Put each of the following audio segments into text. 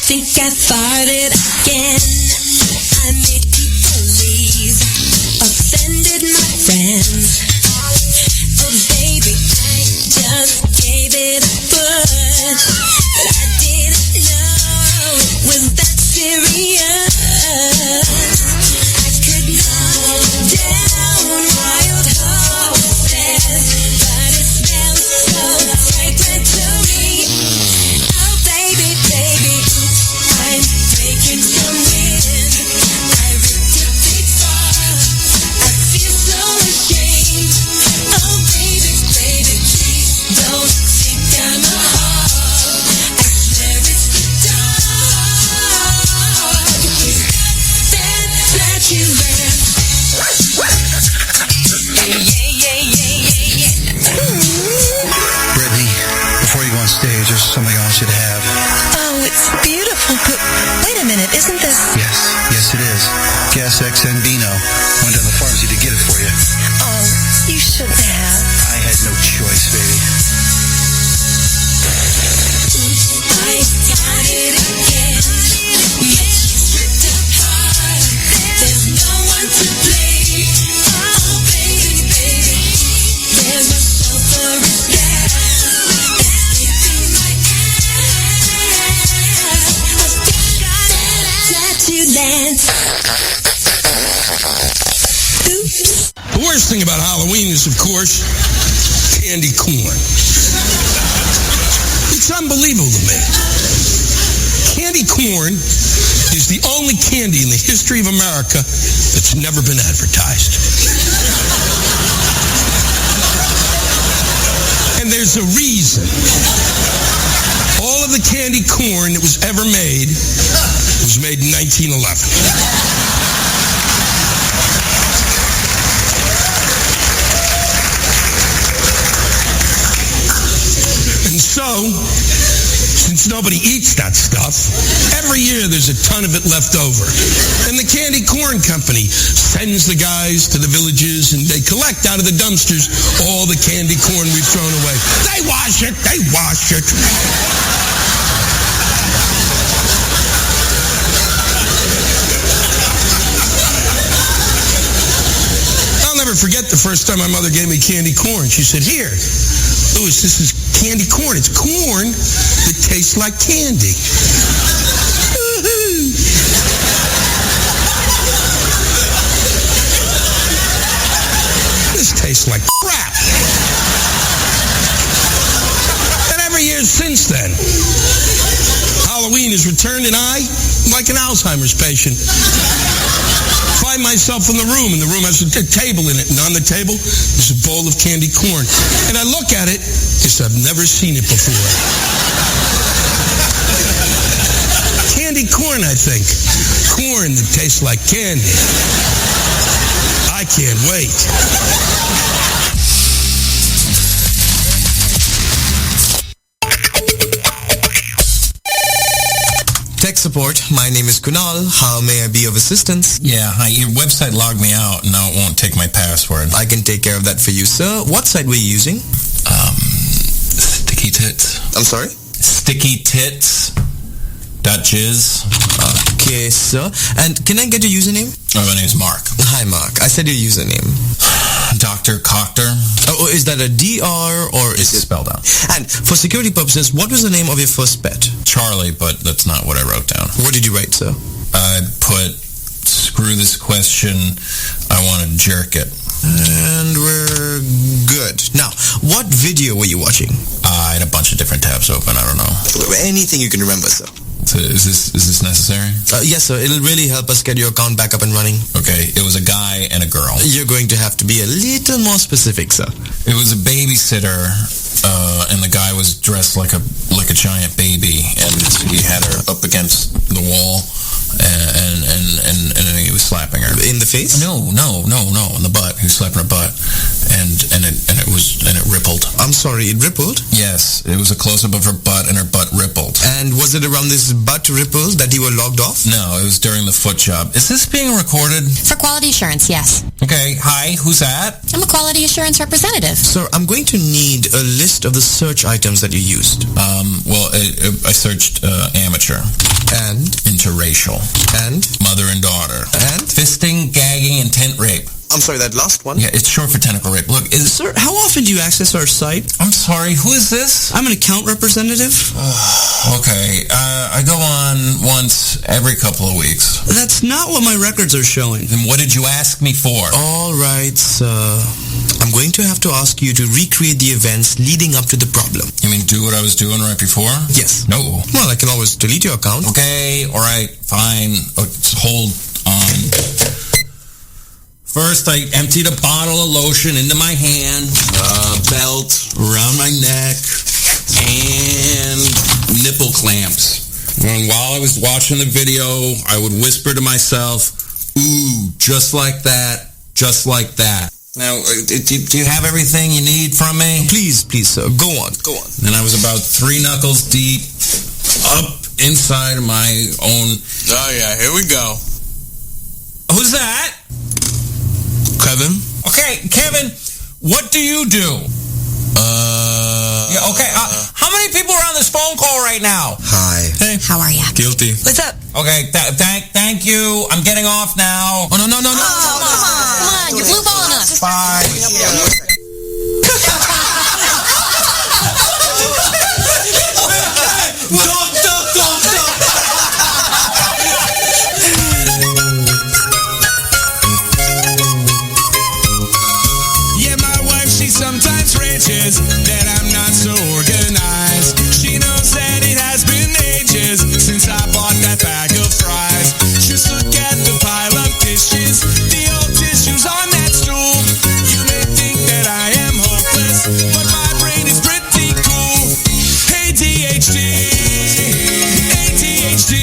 think I farted again. I made people leave, offended my friends. Oh baby, I just gave it a push, but I didn't know it was that serious. I could knock down wild horses, but it smells so fragrant to me. Oh baby, baby, I'm breaking some wind. I ripped a big far. I feel so ashamed. Oh baby, baby, please don't think I'm a whore. I swear it's the dog. He's got that flatulence. Brittany, before you go on stage, there's something I want you to have. Oh, it's beautiful, but wait a minute, isn't this... Yes, it is. Gas XN Vino. Went down to the pharmacy to get it for you. Oh, you shouldn't have. I had no choice, baby. I got it again. Yes, ripped apart. There's no one to blame. Oh, baby, baby. There's a sulfurous gas. It's in my ass. I still got that flatulence. Oops. The worst thing about Halloween is, of course, candy corn. It's unbelievable to me. Candy corn is the only candy in the history of America that's never been advertised. And there's a reason. All of the candy corn that was ever made was made in 1911. And so, since nobody eats that stuff, every year there's a ton of it left over. And the candy corn company sends the guys to the villages and they collect out of the dumpsters all the candy corn we've thrown away. They wash it. I'll never forget the first time my mother gave me candy corn. She said, "Here, Louis, this is candy corn. It's corn that tastes like candy." Woo-hoo. This tastes like crap. And every year since then, Halloween has returned, and I, like an Alzheimer's patient, find myself in the room, and the room has a table in it, and on the table is a bowl of candy corn. And I look at it as I've never seen it before. Candy corn, I think. Corn that tastes like candy. I can't wait. Tech support. My name is Kunal. How may I be of assistance? Yeah, hi. Your website logged me out, and now it won't take my password. I can take care of that for you, sir. What site were you using? Sticky Tits. I'm sorry? StickyTits.jizz. Okay, sir. And can I get your username? Oh, my name's Mark. Hi, Mark. I said your username. Dr. Cochter. Oh, is that a DR or is It's it... spelled out. And for security purposes, what was the name of your first pet? Charlie, but that's not what I wrote down. What did you write, sir? I put, screw this question, I want to jerk it. And we're good. Now, what video were you watching? I had a bunch of different tabs open, I don't know. Anything you can remember, sir. So is this necessary? Yes, sir. It'll really help us get your account back up and running. Okay, it was a guy and a girl. You're going to have to be a little more specific, sir. It was a babysitter, and the guy was dressed like a giant baby, and he had her up against the wall, and he was slapping her. In the face? No, in the butt. He was slapping her butt, and it rippled. I'm sorry, it rippled? Yes, it was a close-up of her butt, and her butt rippled. And was it around this butt ripple that you were logged off? No, it was during the foot job. Is this being recorded? For quality assurance, yes. Okay, hi, who's that? I'm a quality assurance representative. Sir, I'm going to need a list of the search items that you used. Well, I searched amateur. And? Interracial. And? Mother and daughter. And? Fisting, gagging, and tent rape. I'm sorry, that last one? Yeah, it's short for tentacle rape. Look, Sir, how often do you access our site? I'm sorry, who is this? I'm an account representative. Okay, I go on once every couple of weeks. That's not what my records are showing. Then what did you ask me for? All right, sir. I'm going to have to ask you to recreate the events leading up to the problem. You mean do what I was doing right before? Yes. No. Well, I can always delete your account. Okay, all right, fine. Just hold on. First, I emptied a bottle of lotion into my hand, belt around my neck, and nipple clamps. And while I was watching the video, I would whisper to myself, ooh, just like that, just like that. Now, do you have everything you need from me? Please, sir, go on. And I was about 3 knuckles deep, up inside of my own... Oh, yeah, here we go. Who's that? Kevin? Okay, Kevin, what do you do? Yeah, okay, how many people are on this phone call right now? Hi. Hey. How are ya? Guilty. What's up? Okay, thank you. I'm getting off now. Oh, no. Come on, you're blue balling us. Bye. Yeah, my wife, she sometimes rages that I'm not so organized. She knows that it has been ages since I bought that bag of fries. Just look at the pile of dishes, the old tissues on that stool. You may think that I am hopeless, but my brain is pretty cool. ADHD, ADHD.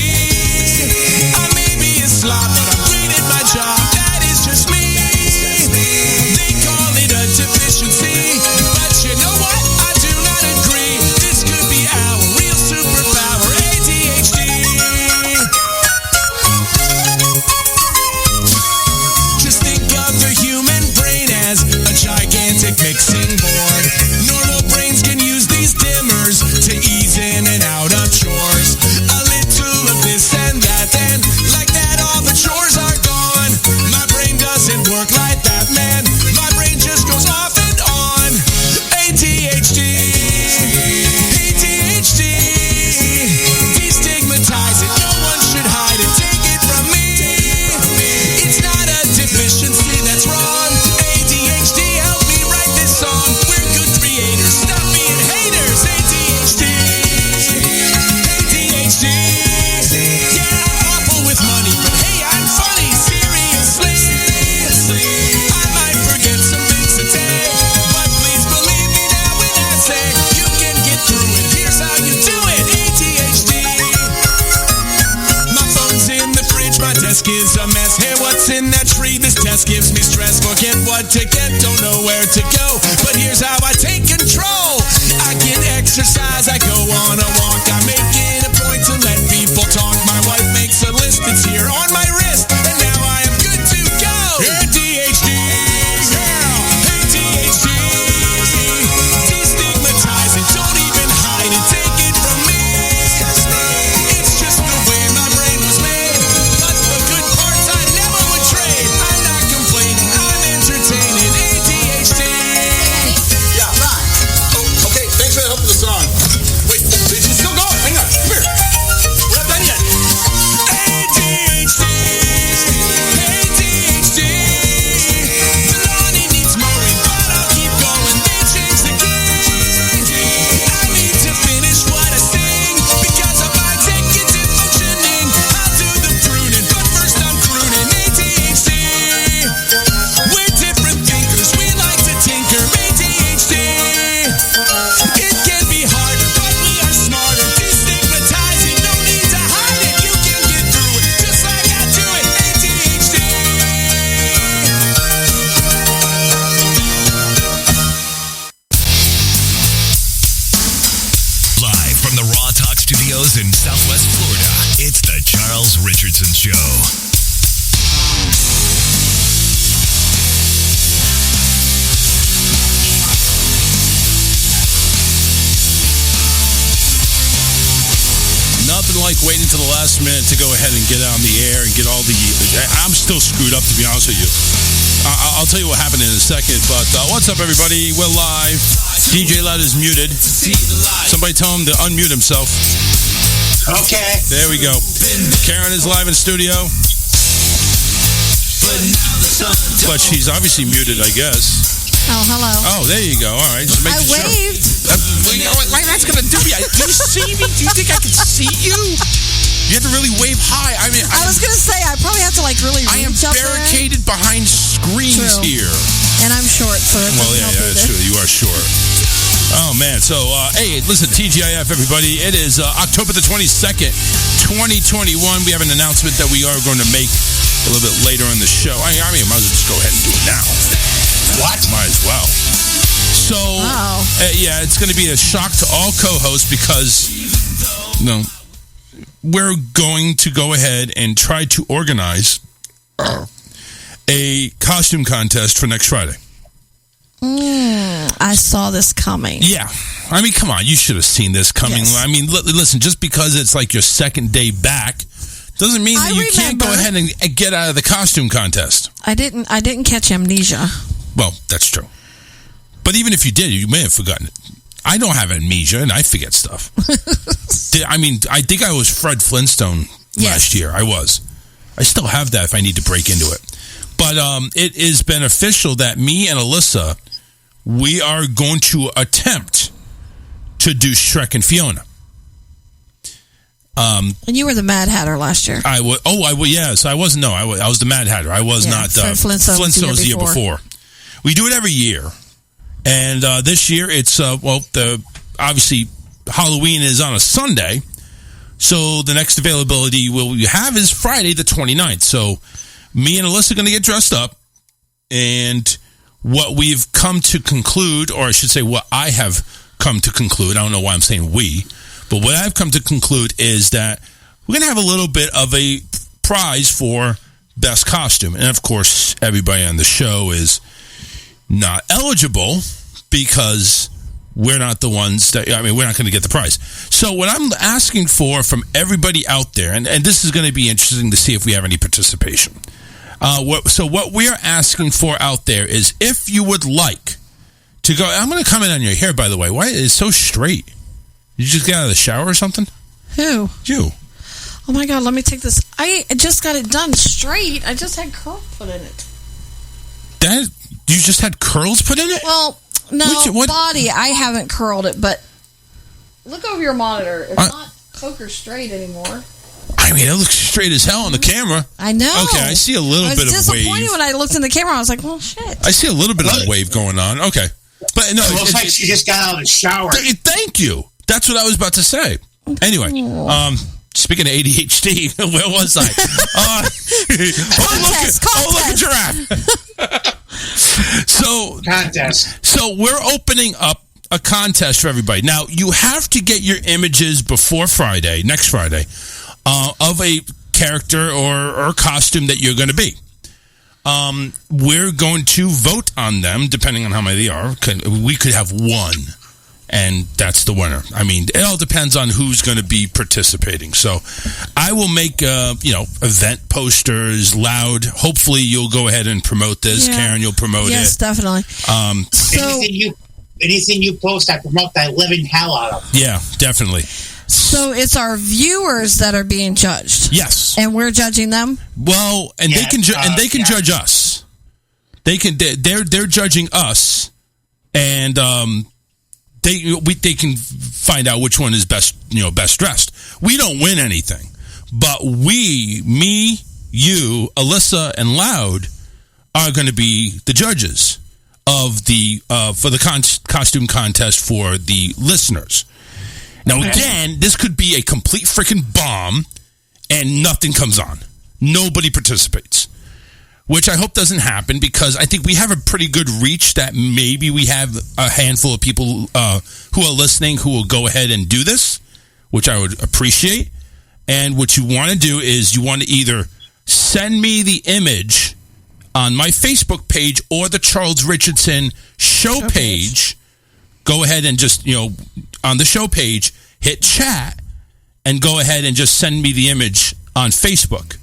I may be a slob, but I'm great at my job. That is just me. They call it a deficiency, but you know what? I do not agree. This could be our real superpower, ADHD. Just think of the human brain as a gigantic mixing board. Normal brains can use these dimmers to ease in and out of chores. A little of this and that, and like that all the chores are gone. My brain doesn't work like that, man. My brain just goes off and on. ADHD, ADHD. Destigmatize it, no one should hide it. Take it from me. It's not a deficiency that's wrong. ADHD, help me write this song. We're good creators, stop being haters. ADHD, ADHD. Yeah, awful with money, but hey, I'm funny. Seriously, I might forget some things today, but please believe me now when I say you can get through it. Here's how you do it. ADHD. My phone's in the fridge, my desk is a mess. Hey, what's in that tree? This test gives me stress. Forget what to get, don't know where to go. But here's how I take control. I get exercise, I go on a walk. I make it a point to let people talk. My wife makes a list, it's here on my wrist. And now I am good to go. ADHD, yeah, ADHD. Destigmatize it, don't even hide it. Take it from me. It's just the way my brain was made. But the good parts I never would trade. I'm not complaining, I'm entertaining. ADHD. Hey, the Raw Talk Studios in Southwest Florida, it's the Charles Richardson Show. Nothing like waiting to the last minute to go ahead and get on the air and get all the... I'm still screwed up, to be honest with you. I'll tell you what happened in a second, but what's up, everybody? We're live. DJ Loud is muted. Somebody tell him to unmute himself. Okay. There we go. Karen is live in studio. But she's obviously muted, I guess. Oh, hello. Oh, there you go. All right. Just I waved. That's going to do me. Do you see me? Do you think I can see you? You have to really wave high. I mean, I was going to say, I probably have to really I am reach up barricaded behind screens here. And I'm short, so it well, doesn't help that's either. true. You are short. Oh, man. So, hey, listen, TGIF, everybody. It is October the 22nd, 2021. We have an announcement that we are going to make a little bit later in the show. I mean, I might as well just go ahead and do it now. What? Might as well. So, yeah, it's going to be a shock to all co-hosts because, we're going to go ahead and try to organize a costume contest for next Friday. I saw this coming. Yeah. I mean, come on. You should have seen this coming. Yes. I mean, listen, just because it's like your second day back doesn't mean that you can't go ahead and get out of the costume contest. I didn't catch amnesia. Well, that's true. But even if you did, you may have forgotten it. I don't have amnesia, and I forget stuff. I mean, I think I was Fred Flintstone last year. I was. I still have that if I need to break into it. But it is beneficial that me and Alyssa, we are going to attempt to do Shrek and Fiona. And you were the Mad Hatter last year. Yes. I wasn't. No, I was the Mad Hatter. I was not. Flintstones the year before. We do it every year. And this year, it's, obviously, Halloween is on a Sunday. So the next availability we have is Friday the 29th. So me and Alyssa are going to get dressed up. And what we've come to conclude, or I should say what I have come to conclude, I don't know why I'm saying we, but what I've come to conclude is that we're going to have a little bit of a prize for best costume. And, of course, everybody on the show is not eligible because we're not the ones that, we're not going to get the prize. So what I'm asking for from everybody out there, and this is going to be interesting to see if we have any participation. So what we're asking for out there is if you would like to go, I'm going to comment on your hair, by the way. Why is it so straight? Did you just get out of the shower or something? Who? You. Oh my God, let me take this. I just got it done straight. I just had curls put in it. You just had curls put in it? Well, no, body, I haven't curled it, but look over your monitor. It's not poker straight anymore. I mean, it looks straight as hell on the camera. I know. Okay, I see a little bit of wave. I was disappointed when I looked in the camera. I was like, well, shit. I see a little bit of a wave going on. Okay. But no, it looks like she just got out of the shower. Thank you. That's what I was about to say. Anyway, speaking of ADHD, where was I? Look at giraffe. So we're opening up a contest for everybody. Now, you have to get your images before Friday, next Friday, of a character or costume that you're going to be. We're going to vote on them, depending on how many they are. We could have one, and that's the winner. I mean, it all depends on who's going to be participating. So I will make, event posters loud. Hopefully you'll go ahead and promote this. Yeah. Karen, you'll promote it. Yes, definitely. Anything you post, I promote the living hell out of. Yeah, definitely. So it's our viewers that are being judged. Yes. And we're judging them? Well, and they can judge us. They're judging us, and they can find out which one is best dressed. We don't win anything, but me, you, Alyssa, and Loud are going to be the judges of the for the costume contest for the listeners. Now, again, this could be a complete freaking bomb, and nothing comes on. Nobody participates, which I hope doesn't happen because I think we have a pretty good reach that maybe we have a handful of people who are listening who will go ahead and do this. which I would appreciate. And what you want to do is you want to either send me the image on my Facebook page or the Charles Richardson show page. Go ahead and just, on the show page, hit chat and go ahead and just send me the image on Facebook.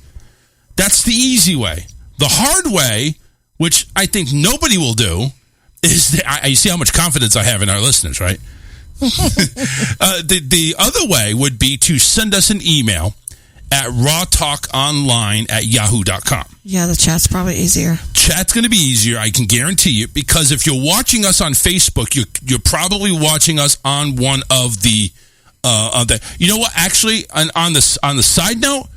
That's the easy way. The hard way, which I think nobody will do, is you see how much confidence I have in our listeners, right? The other way would be to send us an email at rawtalkonline@yahoo.com. Yeah, the chat's probably easier. Chat's going to be easier, I can guarantee you, because if you're watching us on Facebook, you're probably watching us on one of the you know what? Actually, on the side note,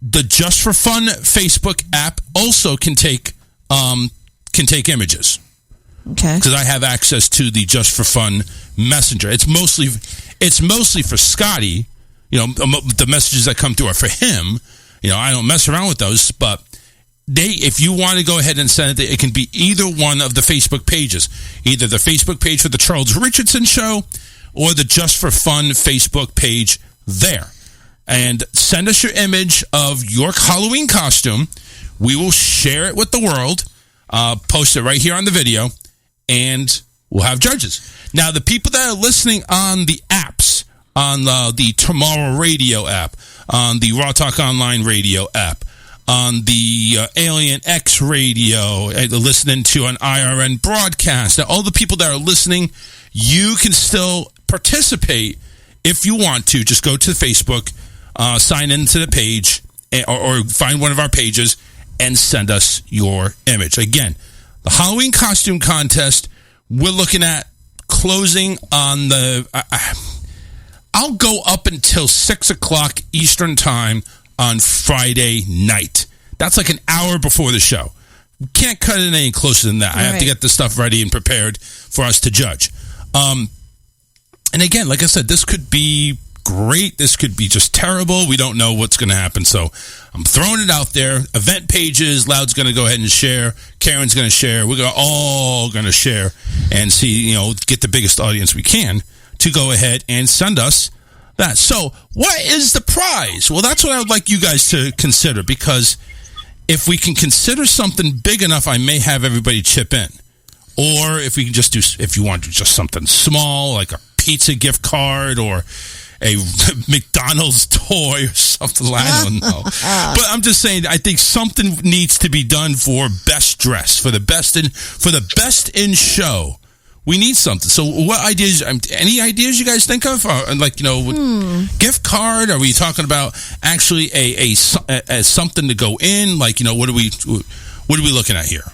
the Just for Fun Facebook app also can take images. Okay. Because I have access to the Just for Fun Messenger. It's mostly for Scotty. The messages that come through are for him. I don't mess around with those, but if you want to go ahead and send it can be either one of the Facebook pages. Either the Facebook page for the Charles Richardson Show or the Just for Fun Facebook page there. And send us your image of your Halloween costume. We will share it with the world, post it right here on the video, and we'll have judges. Now, the people that are listening on the apps, on the Tomorrow Radio app, on the Raw Talk Online Radio app, on the Alien X Radio, listening to an IRN broadcast. Now, all the people that are listening, you can still participate if you want to. Just go to Facebook, sign into the page, or find one of our pages and send us your image. Again, the Halloween costume contest, we're looking at closing on I'll go up until 6 o'clock Eastern time on Friday night. That's like an hour before the show. We can't cut it any closer than that. Right. I have to get the stuff ready and prepared for us to judge. And again, like I said, this could be great. This could be just terrible. We don't know what's going to happen. So I'm throwing it out there. Event pages, Loud's going to go ahead and share. Karen's going to share. We're all going to share and see, get the biggest audience we can to go ahead and send us that. So what is the prize? Well, that's what I would like you guys to consider, because if we can consider something big enough, I may have everybody chip in. Or if we can just do, if you want to do just something small, like a pizza gift card or a McDonald's toy or something. I don't know. But I'm just saying, I think something needs to be done for best dress, for the best in show. We need something. So what ideas, any ideas you guys think of? Gift card? Are we talking about actually a something to go in? What are we looking at here?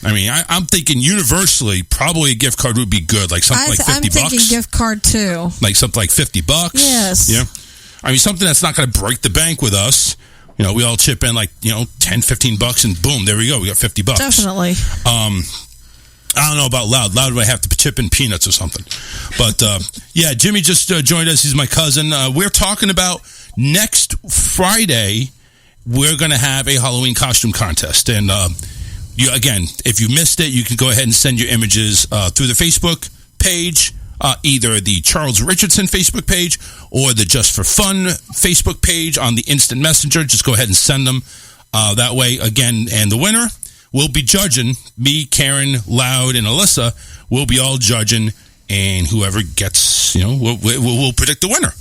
I mean, I'm thinking universally, probably a gift card would be good, like something like $50. I'm thinking gift card too. Like something like $50. Yes. Yeah. I mean, something that's not going to break the bank with us. We all chip in $10-15 and boom, there we go. We got $50. Definitely. I don't know about Loud. Loud might have to chip in peanuts or something. But, yeah, Jimmy just joined us. He's my cousin. We're talking about next Friday, we're going to have a Halloween costume contest. And, again, if you missed it, you can go ahead and send your images through the Facebook page, either the Charles Richardson Facebook page or the Just for Fun Facebook page on the Instant Messenger. Just go ahead and send them that way. Again, and the winner, we'll be judging. Me, Karen, Loud, and Alyssa will be all judging, and whoever gets, we'll predict the winner.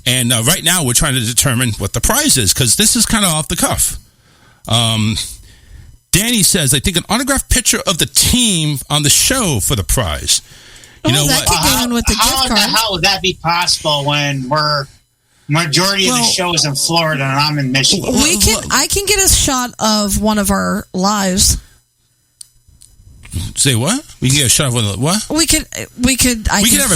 And right now, we're trying to determine what the prize is, because this is kind of off the cuff. Danny says, I think an autographed picture of the team on the show for the prize. You know that what? could go in with the gift card. How the hell would that be possible when majority of the show is in Florida and I'm in Michigan? I can get a shot of one of our lives. Say what? We can get a shot of what? We could have a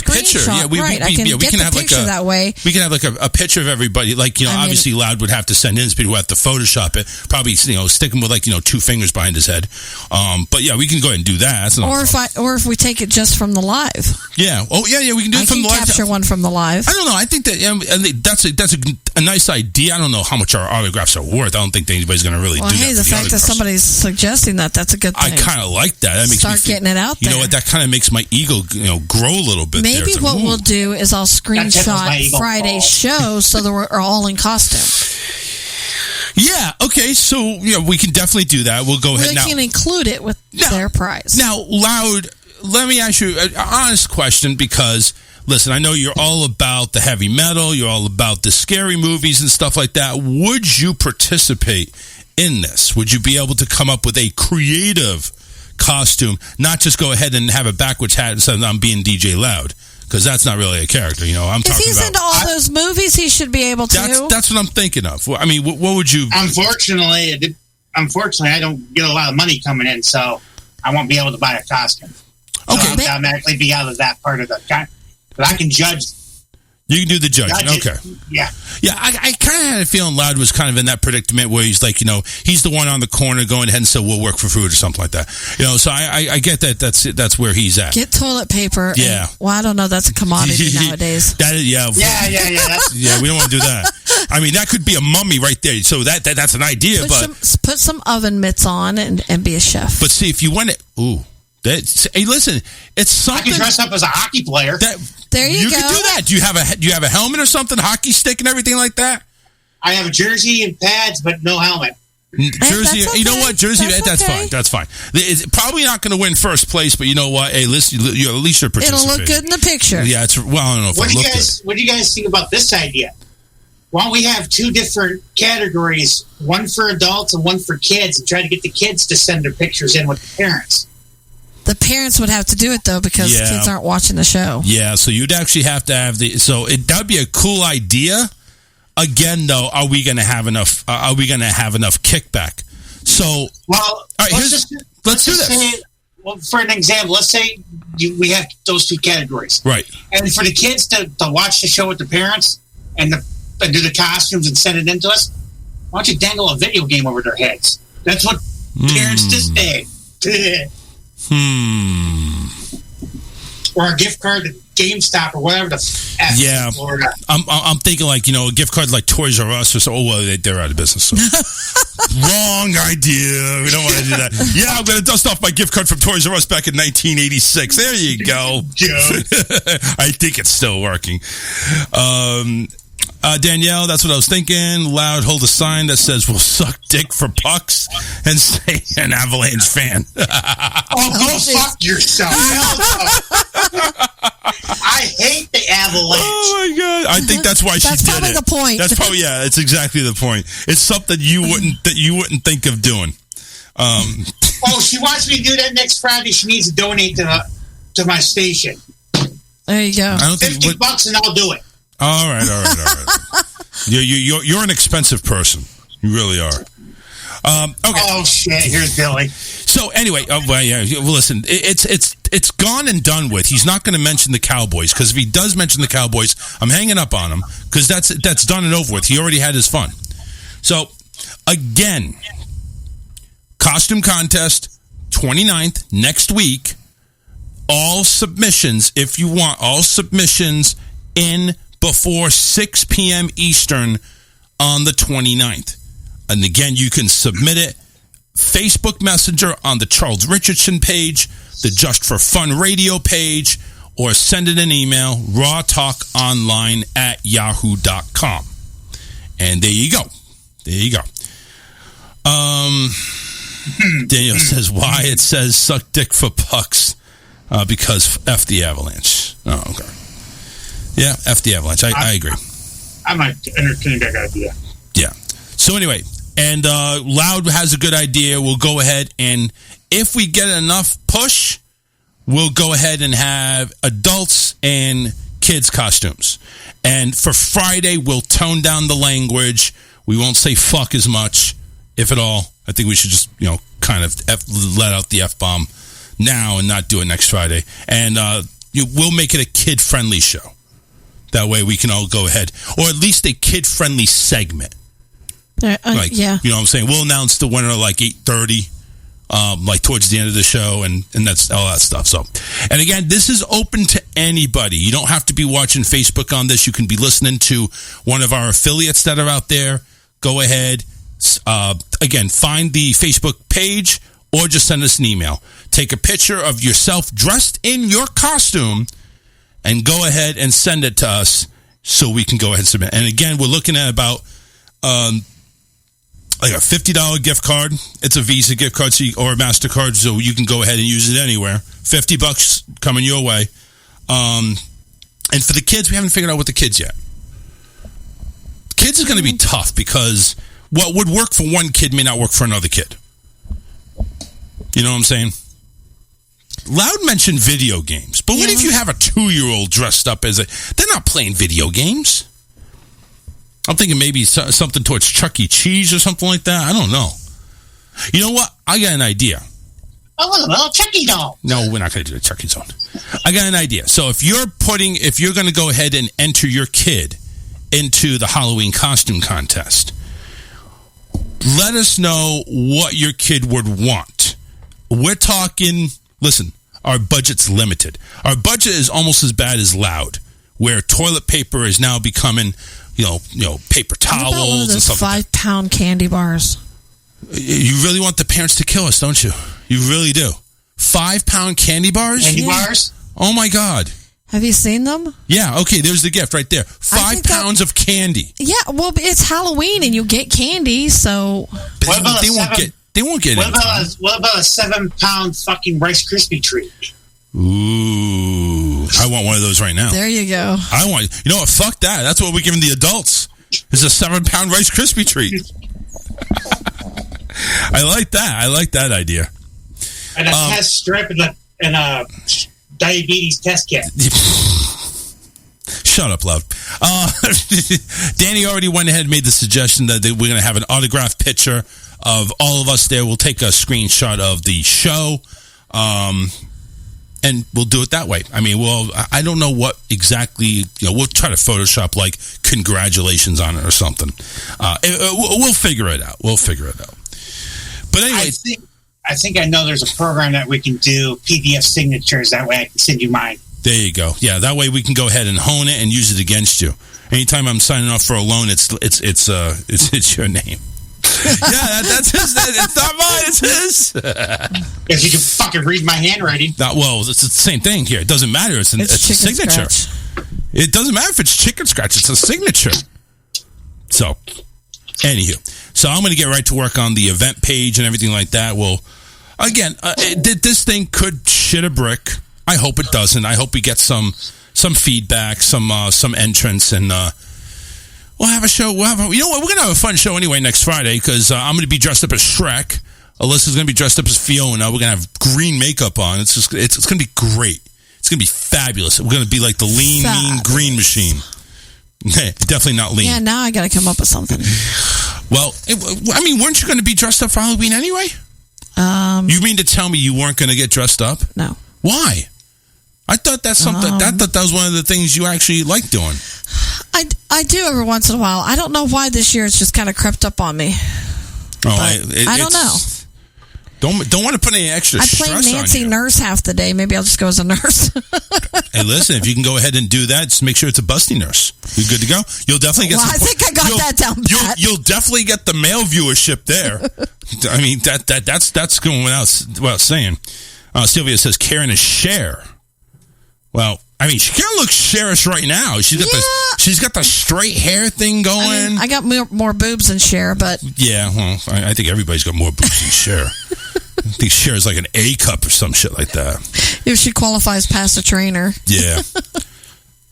picture. Yeah, I can get the picture that way. We can have a picture of everybody. Obviously Loud would have to send in. People would have to Photoshop it. Probably stick him with 2 fingers behind his head. But yeah, we can go ahead and do that. Or if we take it just from the live. Yeah. Oh yeah. We can do it from the live. Capture one from the live. I don't know. I think that that's a nice idea. I don't know how much our autographs are worth. I don't think anybody's going to really do that. Hey, the fact that somebody's suggesting that's a good thing. I kind of like that. of makes start getting it out there. You know what? That kind of makes my ego, grow a little bit. Maybe there. what we'll do is I'll screenshot Friday's show so that we're all in costume. Yeah. Okay. So we can definitely do that. We'll go ahead. We can include it with their prize. Now, Loud. Let me ask you an honest question because. Listen, I know you're all about the heavy metal. You're all about the scary movies and stuff like that. Would you participate in this? Would you be able to come up with a creative costume, not just go ahead and have a backwards hat and say I'm being DJ Loud? Because that's not really a character. I'm talking about. If he's into all those movies, he should be able to. That's what I'm thinking of. I mean, what would you? Unfortunately, I don't get a lot of money coming in, so I won't be able to buy a costume. So I'll automatically be out of that part of the. But I can judge. You can do the judging. Okay. Yeah. Yeah, I kind of had a feeling Loud was kind of in that predicament where he's like, he's the one on the corner going ahead and say, we'll work for food or something like that. So I get that. That's where he's at. Get toilet paper. Yeah. I don't know. That's a commodity nowadays. That is, yeah. Yeah, we don't want to do that. I mean, that could be a mummy right there. So that's an idea. Put some oven mitts on and be a chef. But see, if you want it, hey, listen, it's something. I can dress up as a hockey player. There you go. You can do that. Do you have a helmet or something, hockey stick and everything like that? I have a jersey and pads, but no helmet. Jersey, okay. You know what? Jersey, that's okay. fine. That's fine. It's probably not going to win first place, but you know what? Hey, listen, at least you're participating. It'll look good in the picture. Yeah, I don't know if What do you guys think about this idea? Why don't we have two different categories, one for adults and one for kids, and try to get the kids to send their pictures in with the parents? The parents would have to do it, though, because kids aren't watching the show. Yeah, so you'd actually have to have that would be a cool idea. Again, though, are we going to have enough kickback? So, let's do this. For an example, let's say we have those two categories. Right. And for the kids to watch the show with the parents and do the costumes and send it in to us, why don't you dangle a video game over their heads? That's what parents just did. Or a gift card to GameStop or whatever the F. Yeah, Florida. I'm thinking like a gift card like Toys R Us or so. Oh well, they're out of business. So. Wrong idea. We don't want to do that. Yeah, I'm going to dust off my gift card from Toys R Us back in 1986. There you go. I think it's still working. Danielle, that's what I was thinking. Loud, hold a sign that says "We'll suck dick for pucks" and say an Avalanche fan. Go fuck yourself. I hate the Avalanche. Oh my god! I think that's why she did it. That's probably the point. That's probably it's exactly the point. It's something you wouldn't think of doing. She wants me to do that next Friday. She needs to donate to my station. There you go. $50 and I'll do it. All right. You're an expensive person. You really are. Okay. Oh shit! Here's Billy. So anyway, listen, it's gone and done with. He's not going to mention the Cowboys because if he does mention the Cowboys, I'm hanging up on him because that's done and over with. He already had his fun. So again, costume contest 29th next week. All submissions, if you want, all submissions in before 6 p.m. Eastern on the 29th. And again, you can submit it Facebook Messenger on the Charles Richardson page, the Just for Fun radio page, or send it an email, rawtalkonline@yahoo.com. And there you go. Daniel says, why it says suck dick for pucks? Because F the Avalanche. Oh, okay. Yeah, F the Avalanche. I agree. I might entertain that idea. Yeah. So anyway, and Loud has a good idea. We'll go ahead and if we get enough push, we'll go ahead and have adults and kids costumes. And for Friday, we'll tone down the language. We won't say fuck as much, if at all. I think we should just, kind of let out the F-bomb now and not do it next Friday. And we'll make it a kid-friendly show. That way we can all go ahead. Or at least a kid-friendly segment. Yeah. You know what I'm saying? We'll announce the winner like 8:30, like towards the end of the show, and that's all that stuff. So, and again, this is open to anybody. You don't have to be watching Facebook on this. You can be listening to one of our affiliates that are out there. Go ahead. Again, find the Facebook page or just send us an email. Take a picture of yourself dressed in your costume and go ahead and send it to us so we can go ahead and submit. And again, we're looking at about like a $50 gift card. It's a Visa gift card or a MasterCard, so you can go ahead and use it anywhere. $50 coming your way. And for the kids, we haven't figured out what the kids yet. Kids is going to be tough because what would work for one kid may not work for another kid. You know what I'm saying? Loud mentioned video games, but what if you have a 2-year-old dressed up as they're not playing video games. I'm thinking maybe something towards Chuck E. Cheese or something like that. I don't know. You know what? I got an idea. Oh, well, Chucky doll. No, we're not going to do the Chucky Zone. I got an idea. So if you're going to go ahead and enter your kid into the Halloween costume contest, let us know what your kid would want. We're talking, listen, our budget's limited. Our budget is almost as bad as Loud, where toilet paper is now becoming, you know, paper towels what about one of those and stuff like that. 5-pound candy bars? You really want the parents to kill us, don't you? You really do. 5-pound candy bars? Candy bars? Oh my God. Have you seen them? Yeah, okay, there's the gift right there. 5 pounds of candy. Yeah, well, it's Halloween and you get candy, so... What about they won't get what it. What about a 7-pound fucking Rice Krispie treat? Ooh, I want one of those right now. There you go. You know what? Fuck that. That's what we're giving the adults. Is a 7-pound Rice Krispie treat. I like that. I like that idea. And a test strip and a diabetes test kit. Shut up, Loud. Danny already went ahead and made the suggestion that we're going to have an autographed picture of all of us there. We'll take a screenshot of the show, and we'll do it that way. I mean, I don't know what exactly, we'll try to Photoshop like congratulations on it or something. We'll figure it out. But anyway. I think I know there's a program that we can do PDF signatures. That way I can send you mine. There you go. Yeah, that way we can go ahead and hone it and use it against you. Anytime I'm signing off for a loan, it's your name. Yeah, that's his. It's not mine. It's his. If you can fucking read my handwriting. Well, it's the same thing here. It doesn't matter. It's a signature. Scratch. It doesn't matter if it's chicken scratch. It's a signature. So, anywho, so I'm going to get right to work on the event page and everything like that. Well, again, this thing could shit a brick. I hope it doesn't. I hope we get some feedback, some entrance, and we'll have a show. You know what? We're going to have a fun show anyway next Friday because I'm going to be dressed up as Shrek. Alyssa's going to be dressed up as Fiona. We're going to have green makeup on. It's going to be great. It's going to be fabulous. We're going to be like the lean, mean green machine. Definitely not lean. Yeah, now I got to come up with something. Well, I mean, weren't you going to be dressed up for Halloween anyway? You mean to tell me you weren't going to get dressed up? No. Why? I thought that's something. I thought that was one of the things you actually like doing. I do every once in a while. I don't know why this year it's just kind of crept up on me. Oh, I don't know. Don't want to put any extra stress on you. I play Nancy Nurse half the day. Maybe I'll just go as a nurse. Hey, listen, if you can go ahead and do that, just make sure it's a busty nurse. You're good to go. You'll definitely get. Well, I think I got that down pat. You'll definitely get the male viewership there. I mean that's going without saying. Sylvia says Karen is Cher. Well, I mean, Karen looks Cherish right now. She's got the straight hair thing going. I mean, I got more boobs than Cher, but yeah, well, I think everybody's got more boobs than Cher. I think Cher is like an A cup or some shit like that. If she qualifies past a trainer. Yeah.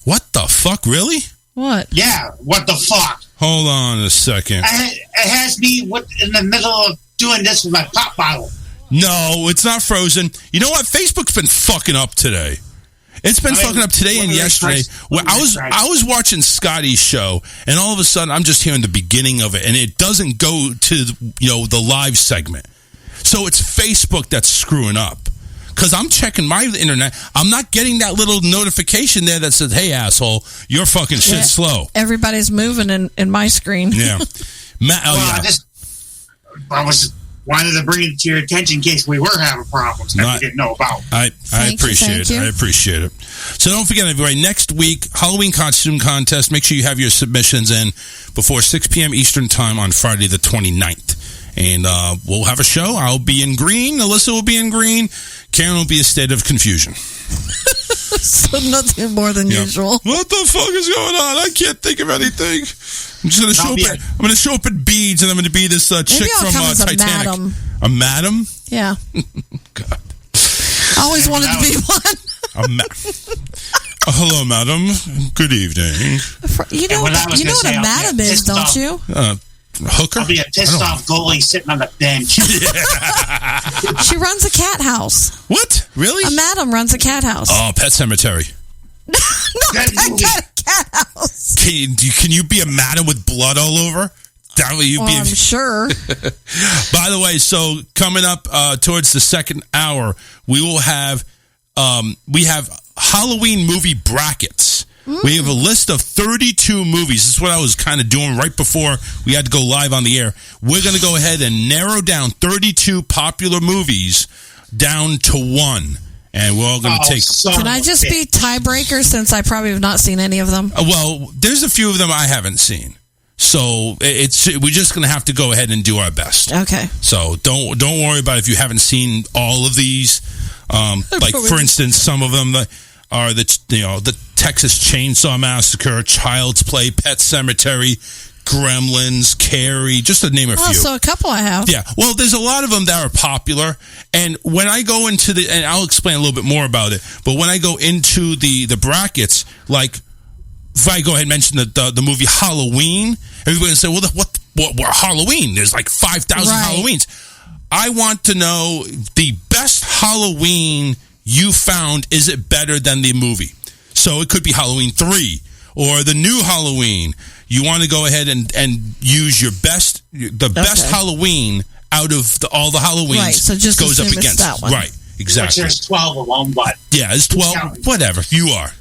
What the fuck? Really? What? Yeah. What the fuck? Hold on a second. It has me in the middle of doing this with my pop bottle. No, it's not frozen. You know what? Facebook's been fucking up today. It's been fucking up today and yesterday. I was watching Scotty's show, and all of a sudden, I'm just hearing the beginning of it, and it doesn't go to the live segment. So it's Facebook that's screwing up. Because I'm checking my internet, I'm not getting that little notification there that says, "Hey, asshole, your fucking shit's slow." Everybody's moving in my screen. Yeah, I was wanted to bring it to your attention in case we were having problems that we didn't know about. I appreciate it. I appreciate it. So don't forget, everybody, next week, Halloween costume contest. Make sure you have your submissions in before 6 p.m. Eastern time on Friday the 29th. And we'll have a show. I'll be in green. Alyssa will be in green. Karen will be a state of confusion. So nothing more than usual. What the fuck is going on? I can't think of anything. I'm just going to show up. I'm going to show up at Beads, and I'm going to be this chick from Titanic. Madam. A madam? Yeah. God. I always wanted to be one. Hello, madam. Good evening. You know what a madam is, don't you? Hooker? I'll be a pissed off goalie sitting on the bench. She runs a cat house. What? Really? A madam runs a cat house. Oh, Pet Cemetery. No, that cat house. Can you be a madam with blood all over? That way you be. I'm sure. By the way, so coming up towards the second hour, we will have Halloween movie brackets. We have a list of 32 movies. This is what I was kind of doing right before we had to go live on the air. We're going to go ahead and narrow down 32 popular movies down to one. And we're all going to take... Can I just be tiebreaker since I probably have not seen any of them? Well, there's a few of them I haven't seen. So we're just going to have to go ahead and do our best. Okay. So don't worry about if you haven't seen all of these. Like, for instance, some of them are the Texas Chainsaw Massacre, Child's Play, Pet Cemetery, Gremlins, Carrie, just to name a few. So a couple I have. Yeah. Well, there's a lot of them that are popular. And when I go into and I'll explain a little bit more about it, but when I go into the brackets, like, if I go ahead and mention the movie Halloween, everybody will say, well, what Halloween? There's like 5,000 Halloweens. I want to know the best Halloween you found. Is it better than the movie? So it could be Halloween 3 or the new Halloween. You want to go ahead and use your best Halloween out of all the Halloweens. Right, so just goes up against that one. Right, exactly. Which there's 12 of them, but yeah, it's 12. Whatever you are.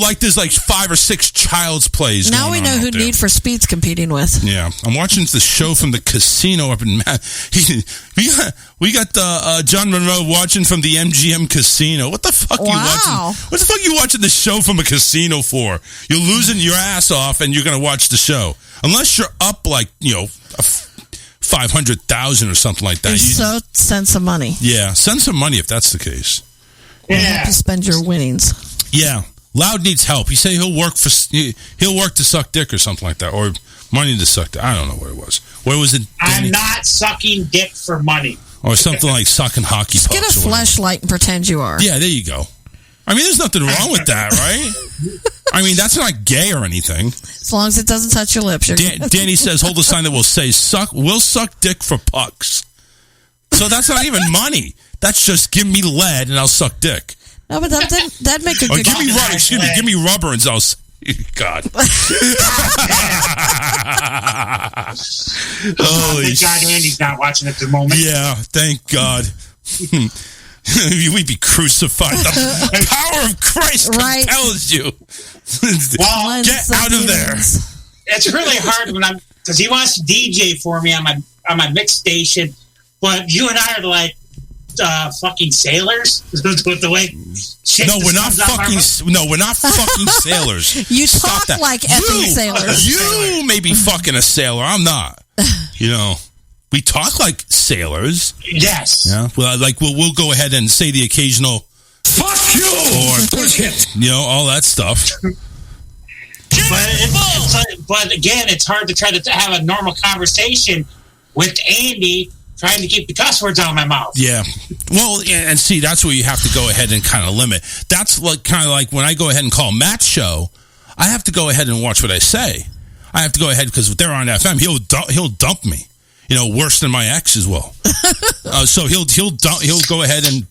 Like there's like 5 or 6 Child's Plays. Now we know who Need for Speed's competing with. Yeah, I'm watching the show from the casino up in. We got John Monroe watching from the MGM casino. What the fuck are you watching? What the fuck are you watching the show from a casino for? You're losing your ass off, and you're gonna watch the show unless you're up like 500,000 or something like that. So send some money. Yeah, send some money if that's the case. Yeah, help you spend your winnings. Yeah, Loud needs help. He said he'll work to suck dick or something like that, or money to suck dick. I don't know what it was. What was it? Danny? I'm not sucking dick for money. Or something like sucking hockey pucks. Get a fleshlight and pretend you are. Yeah, there you go. I mean, there's nothing wrong with that, right? I mean, that's not gay or anything. As long as it doesn't touch your lips. Danny says, hold a sign that will say, we'll suck dick for pucks. So that's not even money. That's just give me lead and I'll suck dick. No, but that'd make a good... give me rubber. Excuse me. Give me rubber and I'll... God. Holy God, Andy's not watching at the moment. Yeah, thank God. We'd be crucified. The power of Christ compels you. Well, get out of there. It's really hard because he wants to DJ for me on my mix station, but you and I are like fucking sailors with the way. We're not fucking sailors. You talk like effing sailors. You may be fucking a sailor. I'm not. We talk like sailors. Yes. Yeah. Well, we'll go ahead and say the occasional "fuck you" or all that stuff. But again, it's hard to try to have a normal conversation with Andy, trying to keep the cuss words out of my mouth. Yeah. Well, and see, that's where you have to go ahead and kind of limit. That's kind of like when I go ahead and call Matt's show, I have to go ahead and watch what I say. I have to go ahead because if they're on FM, he'll dump me. Worse than my ex as well. So he'll go ahead and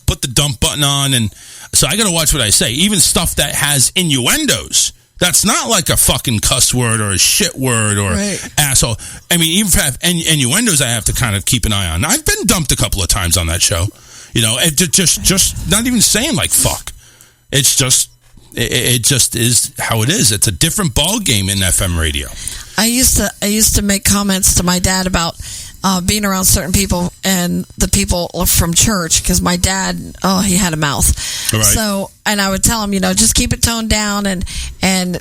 put the dump button on, and so I got to watch what I say. Even stuff that has innuendos. That's not like a fucking cuss word or a shit word or asshole. I mean, even if I have innuendos, I have to kind of keep an eye on. I've been dumped a couple of times on that show. Just not even saying like fuck. It's just it just is how it is. It's a different ball game in FM radio. I used to make comments to my dad about being around certain people and the people from church because my dad, he had a mouth. Right. So, and I would tell him, just keep it toned down and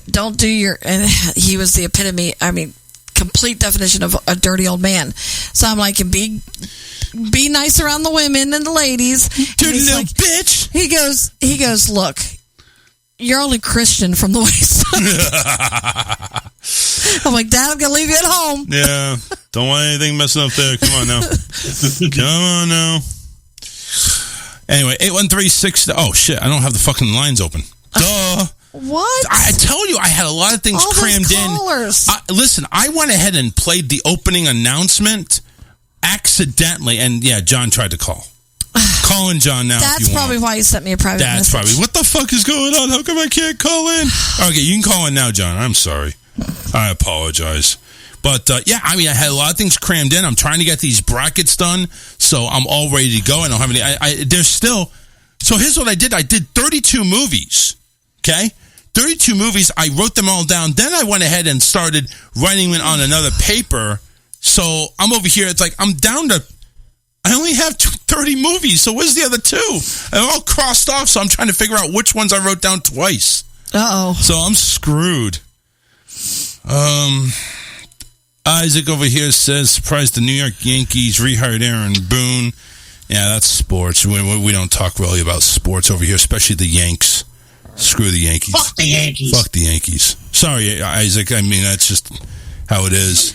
don't do and he was the epitome. I mean, complete definition of a dirty old man. So I'm like, be nice around the women and the ladies. Dirty little bitch. He goes, look, you're only Christian from the waist up. I'm like, Dad, I'm going to leave you at home. Yeah. Don't want anything messing up there. Come on now. Come on now. Anyway, 813-6... Oh, shit. I don't have the fucking lines open. Duh. What? I tell you, I had a lot of things all crammed those in. Listen, I went ahead and played the opening announcement accidentally. And, yeah, John tried to call. Call in John now. That's probably why you sent me a private message. That's probably. What the fuck is going on? How come I can't call in? Okay, you can call in now, John. I'm sorry. I apologize. But, yeah, I mean, I had a lot of things crammed in. I'm trying to get these brackets done, so I'm all ready to go. I don't have any... There's still... So here's what I did. I did 32 movies, okay? 32 movies. I wrote them all down. Then I went ahead and started writing them on another paper. So I'm over here. It's like I'm down to... I only have 30 movies, so where's the other two? They're all crossed off, so I'm trying to figure out which ones I wrote down twice. Uh-oh. So I'm screwed. Isaac over here says, surprised the New York Yankees rehired Aaron Boone. Yeah, that's sports. We don't talk really about sports over here, especially the Yanks. Screw the Yankees. Fuck the Yankees. Fuck the Yankees. Sorry, Isaac. I mean, that's just how it is.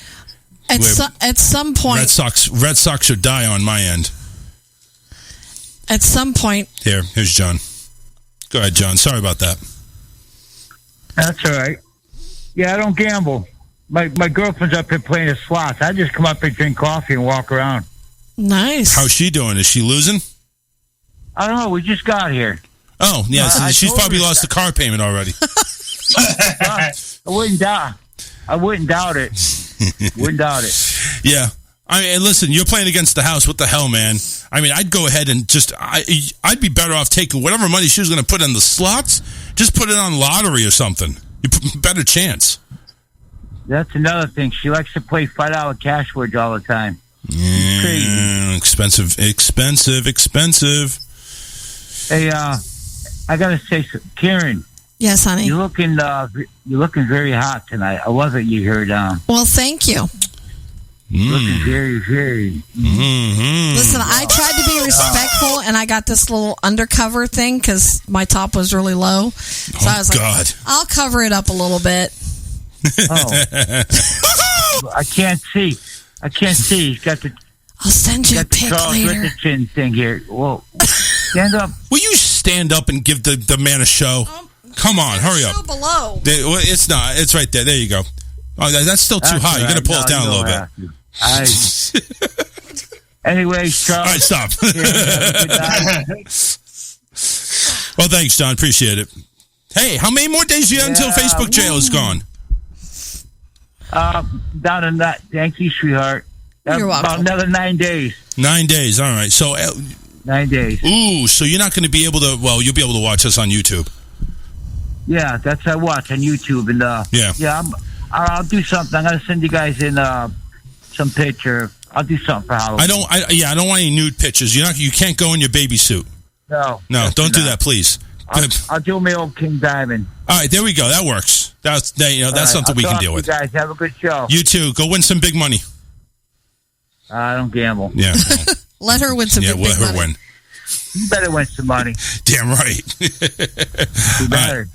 At some point... Red Sox should die on my end. At some point... Here's John. Go ahead, John. Sorry about that. That's all right. Yeah, I don't gamble. My girlfriend's up here playing the slots. I just come up and drink coffee and walk around. Nice. How's she doing? Is she losing? I don't know. We just got here. Oh, yeah. She's probably lost the car payment already. I wouldn't doubt it. Wouldn't doubt it. Yeah. I mean, listen, you're playing against the house. What the hell, man? I mean, I'd go ahead and I'd be better off taking whatever money she was going to put in the slots. Just put it on lottery or something. You put better chance. That's another thing. She likes to play $5 cash words all the time. Yeah, expensive. Hey, I gotta say, Karen. Yes, honey. You're looking very hot tonight. I love it. You here down. Well, thank you. Looking very, very. Mm-hmm. Listen, I tried to be respectful, and I got this little undercover thing because my top was really low. So I was like, I'll cover it up a little bit. Oh. I can't see. He's got the... I'll send you a pic Charles later. Richardson thing here. Whoa. Stand up. Will you stand up and give the man a show? Come on, hurry up. Below. It's not. It's right there. There you go. Oh, that's still too high. You got to pull it down a little bit. Anyway, Charles. All right, stop. Well, thanks, John. Appreciate it. Hey, how many more days do you have until Facebook jail is gone? Down in that. Thank you, sweetheart. You're welcome. About another 9 days. 9 days. All right. So 9 days. Ooh, so you're not going to be able to... Well, you'll be able to watch us on YouTube. Yeah, that's what I watch on YouTube. And I'll do something. I'm going to send you guys in some picture. I'll do something for Halloween. I don't want any nude pictures. You can't go in your baby suit. No, don't do that, please. I'll do my old King Diamond. All right, there we go. That works. That's something we can deal with. You guys have a good show. You too. Go win some big money. I don't gamble. Yeah. Let her win some big money. Let her win. You better win some money. Damn right. You better.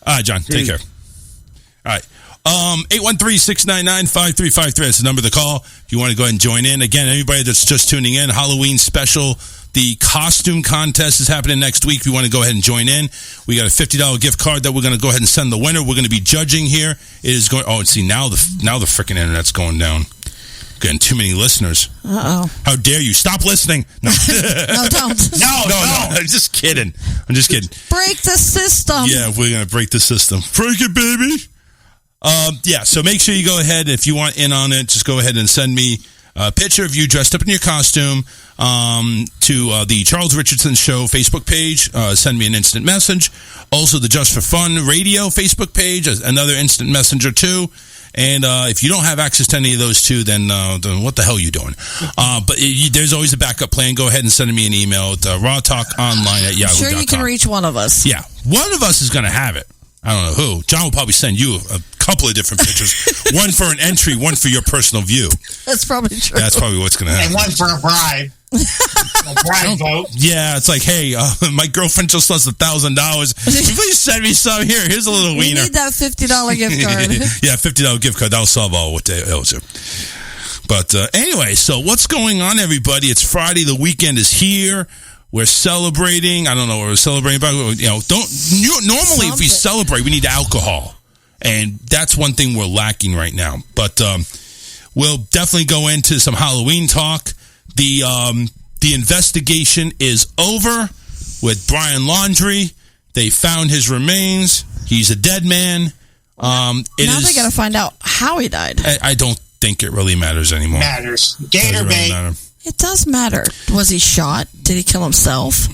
All right, John. Take care. All right. 813-699-5353. That's the number to call if you want to go ahead and join in. Again, anybody that's just tuning in, Halloween special. The costume contest is happening next week. If you want to go ahead and join in, we got a $50 gift card that we're going to go ahead and send the winner. We're going to be judging here. It is going. Oh, see now the freaking internet's going down. Getting too many listeners. Uh-oh. How dare you? Stop listening. No, no, don't. No. I'm just kidding. Break the system. Yeah, we're going to break the system. Break it, baby. So make sure you go ahead. If you want in on it, just go ahead and send me a picture of you dressed up in your costume to the Charles Richardson Show Facebook page. Send me an instant message. Also, the Just for Fun Radio Facebook page, another instant messenger too. And if you don't have access to any of those two, then what the hell are you doing? But there's always a backup plan. Go ahead and send me an email at rawtalkonline@yahoo.com. Sure, you can reach one of us. Yeah, one of us is going to have it. I don't know who. John will probably send you a couple of different pictures. One for an entry, one for your personal view. That's probably true. That's probably what's going to happen. And one for a bribe. A bribe vote. Yeah, it's like, hey, my girlfriend just lost $1,000. Please send me some. Here's a little wiener. We need that $50 gift card. Yeah, $50 gift card. That'll solve all what they owe you. But anyway, so what's going on, everybody? It's Friday. The weekend is here. We're celebrating. I don't know what we're celebrating about. Normally, if we celebrate, we need alcohol. And that's one thing we're lacking right now. But we'll definitely go into some Halloween talk. The investigation is over with Brian Laundrie. They found his remains. He's a dead man. Now they got to find out how he died. I don't think it really matters anymore. Matters. Gator bait. It does matter. Was he shot? Did he kill himself?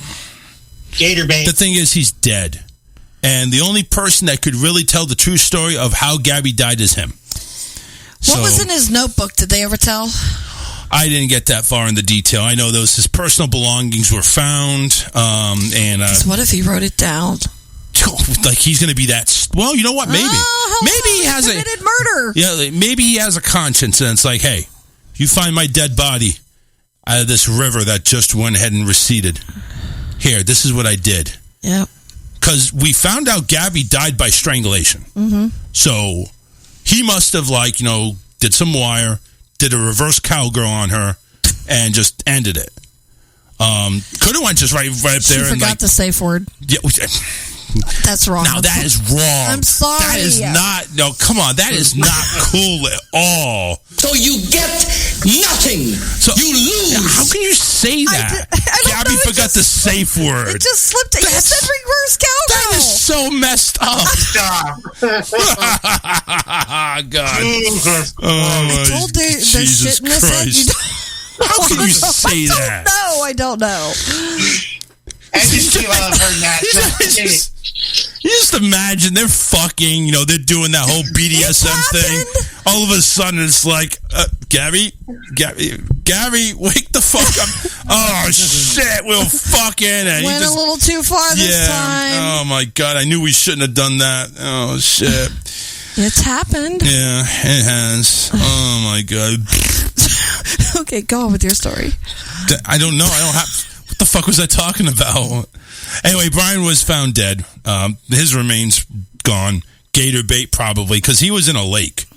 Gator bait. The thing is, he's dead. And the only person that could really tell the true story of how Gabby died is him. What was in his notebook? Did they ever tell? I didn't get that far in the detail. I know his personal belongings were found. What if he wrote it down? Like he's going to be that. Well, you know what? Maybe he has committed murder. Yeah, maybe he has a conscience, and it's like, hey, you find my dead body out of this river that just went ahead and receded. Here, this is what I did. Yeah. Because we found out Gabby died by strangulation. Mm-hmm. So he must have, did some wire, did a reverse cowgirl on her, and just ended it. Could have went just right up there. She forgot the safe word. Yeah. That's wrong. Now that is wrong. I'm sorry. That is not. No, come on. That is not cool at all. So you get nothing. So you lose. How can you say that? Gabby forgot the safe word. It just slipped. You said reverse cowgirl. That is so messed up. God. I told the Jesus shit in this head. How can you say that? I don't know. I just feel I've heard that. You just imagine they're fucking, they're doing that whole BDSM thing. All of a sudden it's like, Gabby, wake the fuck up. Oh, shit, we'll fucking. And went a little too far this time. Oh, my God, I knew we shouldn't have done that. Oh, shit. It's happened. Yeah, it has. Oh, my God. Okay, go on with your story. I don't know. I don't have... What the fuck was I talking about? Anyway, Brian was found dead. His remains gone. Gator bait probably, because he was in a lake.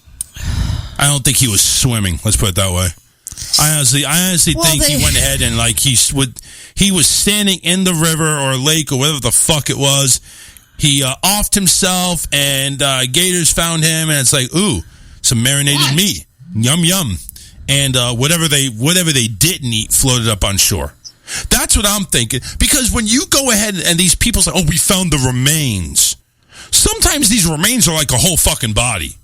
I don't think he was swimming. Let's put it that way. I honestly think he went ahead and he was standing in the river or lake or whatever the fuck it was. He offed himself, and gators found him, and it's like, ooh, some marinated meat, yum yum, and whatever they didn't eat floated up on shore. That's what I'm thinking. Because when you go ahead and these people say, oh, we found the remains. Sometimes these remains are like a whole fucking body.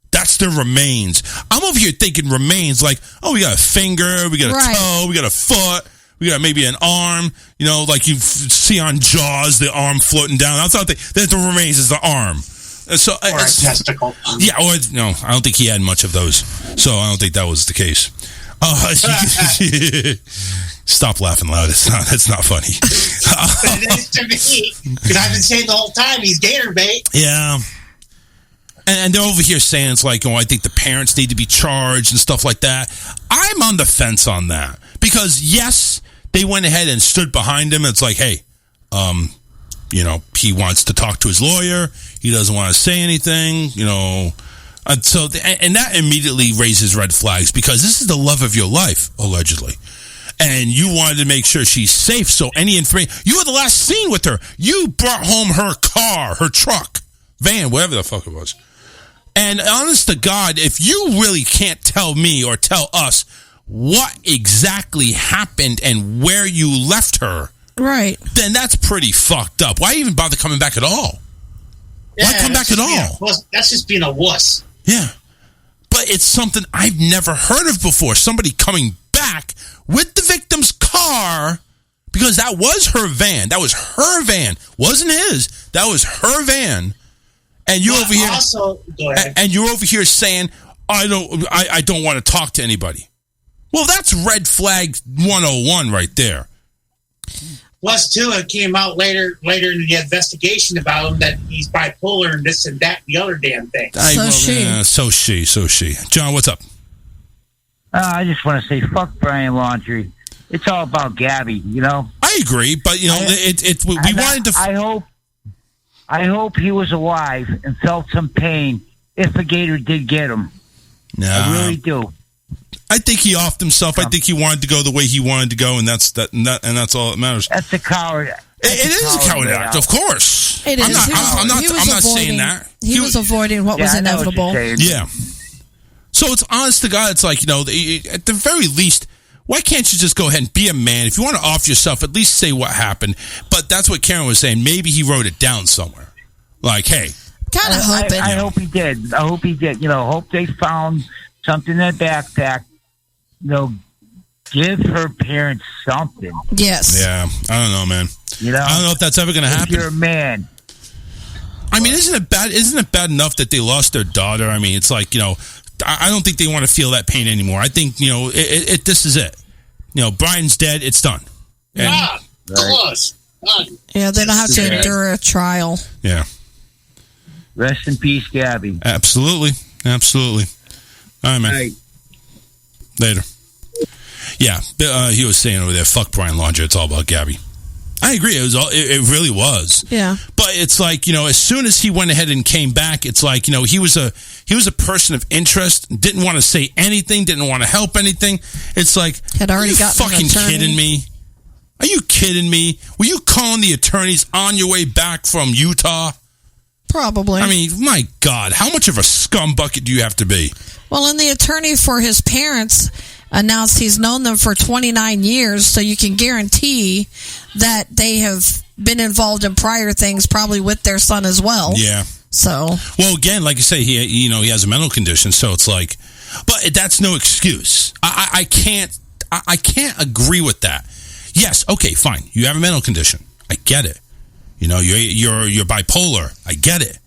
That's their remains. I'm over here thinking remains like, oh, we got a finger, we got a toe, we got a foot, we got maybe an arm, like you see on Jaws, the arm floating down. That's not the remains is the arm. So, or a testicle. Yeah, no, I don't think he had much of those. So I don't think that was the case. Stop laughing loud. It's not funny. But it is to me. Because I've been saying the whole time he's gator bait. Yeah. And they're over here saying it's like, I think the parents need to be charged and stuff like that. I'm on the fence on that. Because, yes, they went ahead and stood behind him. It's like, hey, he wants to talk to his lawyer. He doesn't want to say anything, And that immediately raises red flags because this is the love of your life, allegedly. And you wanted to make sure she's safe, so any information... You were the last seen with her. You brought home her car, her truck, van, whatever the fuck it was. And honest to God, if you really can't tell me or tell us what exactly happened and where you left her... Right. Then that's pretty fucked up. Why even bother coming back at all? Why come back at all? That's just being a wuss. Yeah. But it's something I've never heard of before. Somebody coming back with the victim's car, because that was her van. That was her van. Wasn't his. That was her van. And you're over here. Also, go ahead. And you're over here saying, I don't want to talk to anybody. Well, that's red flag 101 right there. Plus, too, it came out later in the investigation about him that he's bipolar and this and that and the other damn thing. So she. John, what's up? I just want to say, fuck Brian Laundrie. It's all about Gabby, you know? I agree, but, you know, we wanted to... I hope he was alive and felt some pain if a gator did get him. No. I really do. I think he offed himself. I think he wanted to go the way he wanted to go, and that's all that matters. That's a coward. It is a coward act, of course. It is. I'm not saying that. He was avoiding what was inevitable. Yeah. So it's honest to God. It's like, you know, at the very least, why can't you just go ahead and be a man? If you want to off yourself, at least say what happened. But that's what Karen was saying. Maybe he wrote it down somewhere. Like, hey. Kind of hoping. I hope he did. I hope he did. You know, hope they found something in that backpack. You know, give her parents something. Yes. Yeah. I don't know, man. You know, I don't know if that's ever going to happen. You're a man. I mean, isn't it bad enough that they lost their daughter? I mean, it's like, you know, I don't think they want to feel that pain anymore. I think, you know, this is it. You know, Brian's dead. It's done. Yeah. Close. Yeah, they don't have to endure a trial. Yeah. Rest in peace, Gabby. Absolutely. All right, man. Hey. Later. Yeah, he was saying over there, fuck Brian Laundrie, it's all about Gabby. I agree, it really was. Yeah. But it's like, you know, as soon as he went ahead and came back, it's like, you know, he was a person of interest, didn't want to say anything, didn't want to help anything. It's like, had already got fucking kidding me? Are you kidding me? Were you calling the attorneys on your way back from Utah? Probably. I mean, my God, how much of a scumbucket do you have to be? Well, and the attorney for his parents announced he's known them for 29 years, so you can guarantee that they have been involved in prior things, probably with their son as well. Yeah. So. Well, again, like you say, he has a mental condition, so it's like, but that's no excuse. I can't agree with that. Yes, okay, fine. You have a mental condition. I get it. You know, you're bipolar. I get it.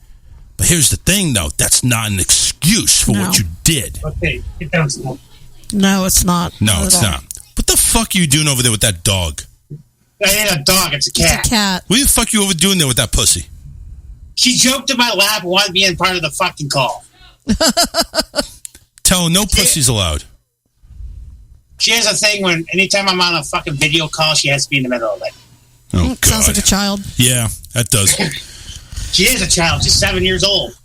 But here's the thing, though. That's not an excuse for what you did. Okay, it does not. No, it's not. No, it's not. What the fuck are you doing over there with that dog? That ain't a dog. It's a cat. It's a cat. What the fuck are you over doing there with that pussy? She joked in my lap and wanted me in part of the fucking call. Tell her no pussy's allowed. She has a thing when anytime I'm on a fucking video call, she has to be in the middle of it. Oh, God. Sounds like a child. Yeah, that does. She is a child. She's 7 years old.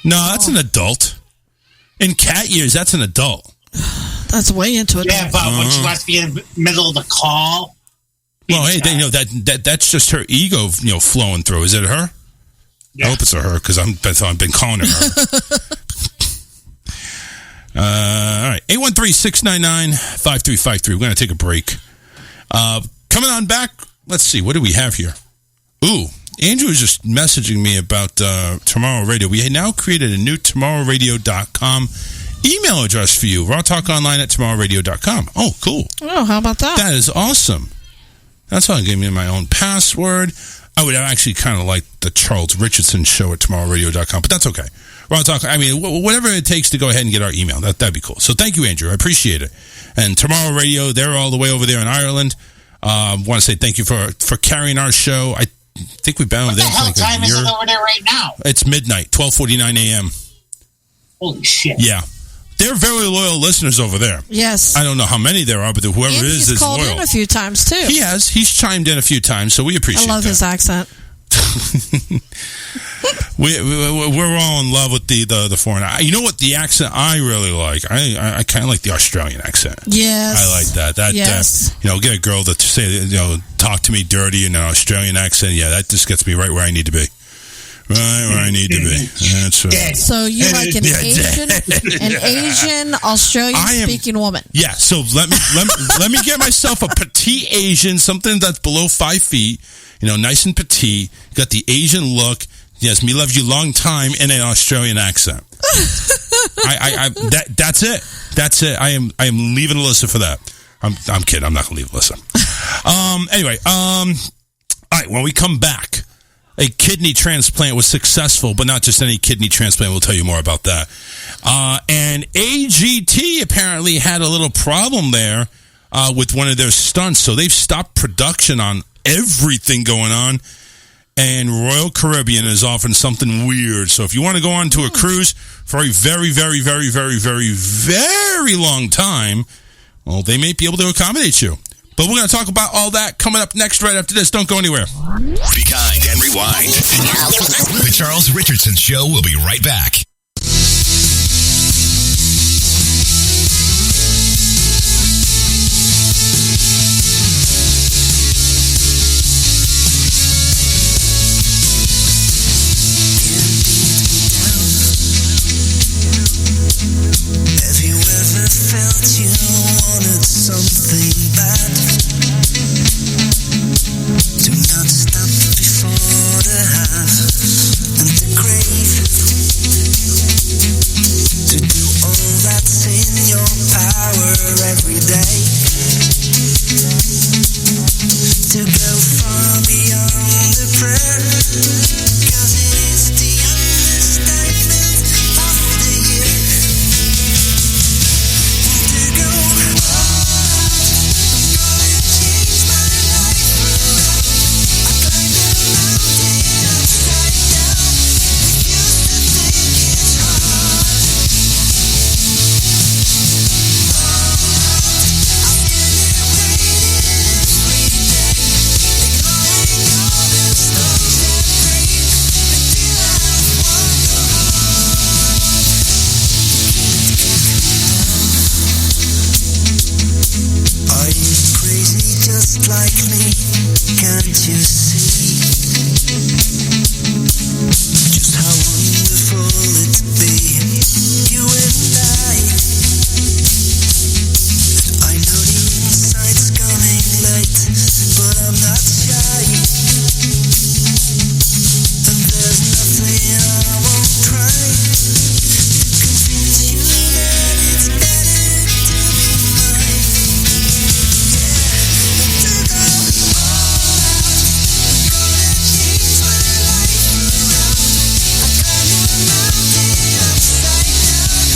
No, that's an adult. In cat years, that's an adult. That's way into it. Yeah, but when she wants to be in the middle of the call. Well, hey, that's just her ego, flowing through. Is it her? Yeah. I hope it's a her because I've been calling her. All right, 813-699-5353. We're going to take a break. Coming on back. Let's see. What do we have here? Ooh, Andrew was just messaging me about Tomorrow Radio. We now created a new tomorrowradio.com email address for you. rawtalkonline@tomorrowradio.com. Oh, cool. Oh, how about that? That is awesome. That's how I gave me my own password. I would actually kind of like the Charles Richardson show at tomorrowradio.com, but that's okay. Raw Talk, I mean, whatever it takes to go ahead and get our email. That'd be cool. So thank you, Andrew. I appreciate it. And Tomorrow Radio, they're all the way over there in Ireland. Want to say thank you for carrying our show. I think we've been over there for like a year. What the hell time is it over there right now? It's midnight, 12:49 a.m. Holy shit. Yeah. They're very loyal listeners over there. Yes. I don't know how many there are, but whoever and is he's called loyal. in a few times, too. He has. He's chimed in a few times, so we appreciate that. I love his accent. We're all in love with the foreign. You know what? The accent I really like. I kind of like the Australian accent. Yes. I like that. Yes. Get a girl to say, talk to me dirty in an Australian accent. Yeah, that just gets me right where I need to be. Right where I need to be. That's right. So you like an Asian Australian-speaking woman? Yeah. So let me get myself a petite Asian, something that's below 5 feet. Nice and petite. Got the Asian look. Yes, me love you long time in an Australian accent. That's it. That's it. I am leaving Alyssa for that. I'm kidding. I'm not gonna leave Alyssa. Anyway. All right. When we come back. A kidney transplant was successful, but not just any kidney transplant. We'll tell you more about that. And AGT apparently had a little problem there with one of their stunts, so they've stopped production on everything going on. And Royal Caribbean is offering something weird. So if you want to go on to a cruise for a very, very, very, very, very, very long time, well, they may be able to accommodate you. But we're going to talk about all that coming up next right after this. Don't go anywhere. Be kind and rewind. The Charles Richardson Show will be right back. Have you ever felt you wanted something bad? Do not stop before the have and the crave. To do all that's in your power every day. To go far beyond the prayer. 'Cause it is the understatement of the year. To go all out, I'm gonna change my life around. I climbed a mountain upside down. Used to think it's hard. All out, I'll stand there waiting every day, ignoring all the storms that break until I've won your heart. Are you crazy just like me? Can't you see just how wonderful it'd be? You and I know the insight's coming late, but I'm not shy. And there's nothing I won't try to convince you that it's better to be mine. To go all out, I'm gonna change my life around. I climbed a mountain upside down.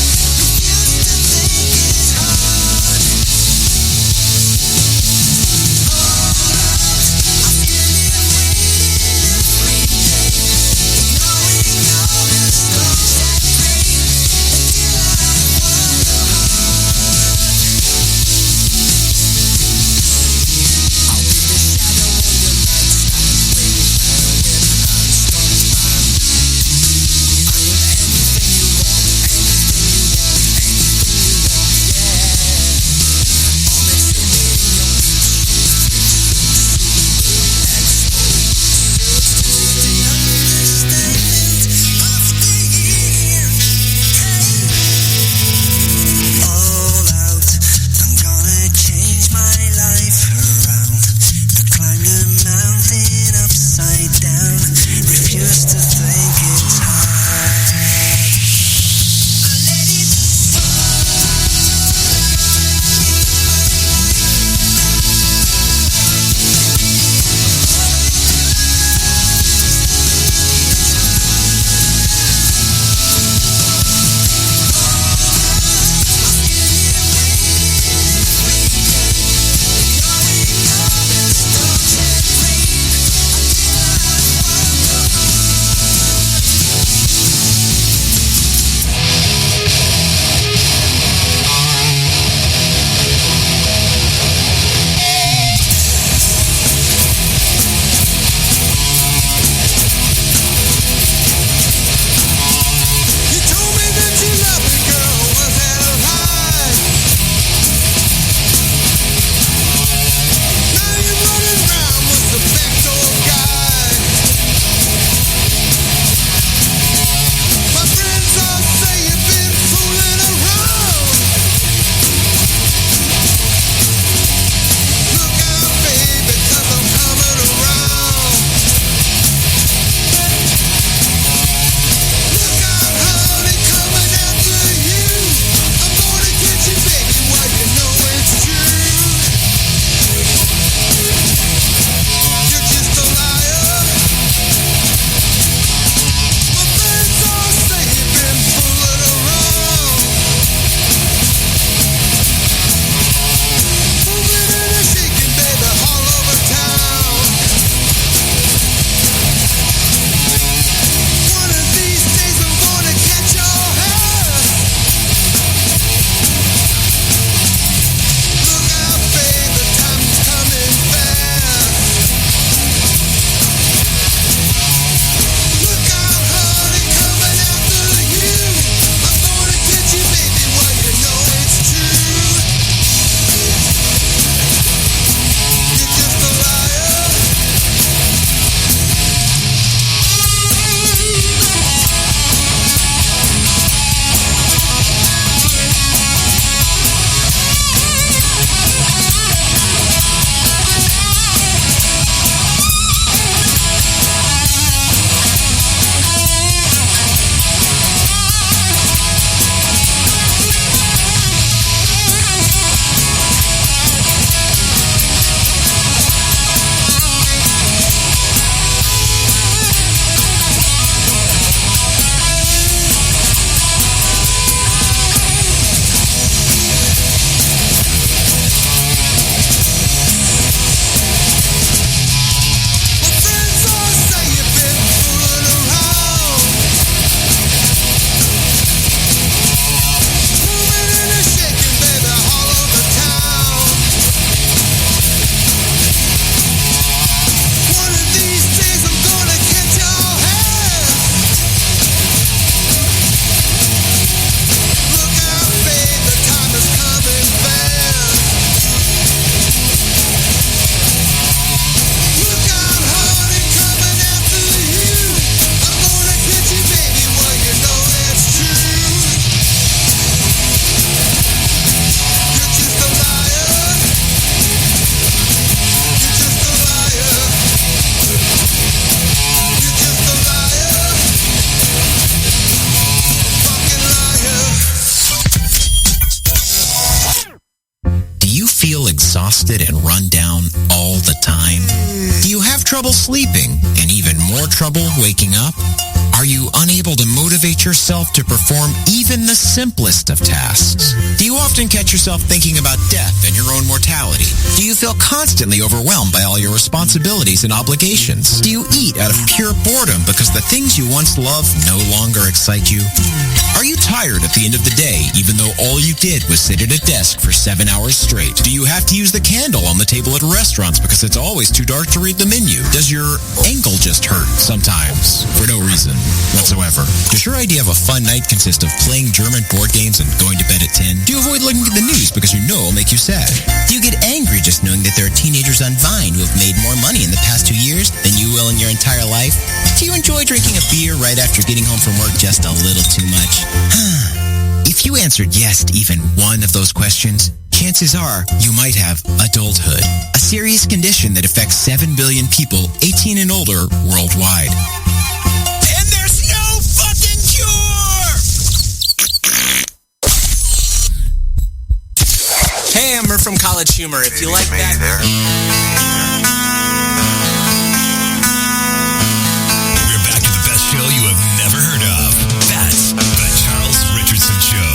exhausted and run down all the time? Do you have trouble sleeping and even more trouble waking up? Are you unable to motivate yourself to perform even the simplest of tasks? Do you often catch yourself thinking about death and your own mortality? Do you feel constantly overwhelmed by all your responsibilities and obligations? Do you eat out of pure boredom because the things you once loved no longer excite you? Are you tired at the end of the day even though all you did was sit at a desk for 7 hours straight? Do you have to use the candle on the table at restaurants because it's always too dark to read the menu? Does your ankle just hurt sometimes for no reason whatsoever? Does your idea of a fun night consist of playing German board games and going to bed at 10? Do you avoid looking at the news because you know it'll make you sad? Do you get angry just knowing that there are teenagers on Vine who have made more money in the past 2 years than you will in your entire life? Do you enjoy drinking a beer right after getting home from work just a little too much? If you answered yes to even one of those questions, chances are you might have adulthood, a serious condition that affects 7 billion people 18 and older worldwide. And there's no fucking cure! Hey, I'm Murph from College Humor. If you like that... We're back to the best show you have never heard of. That's The Charles Richardson Show.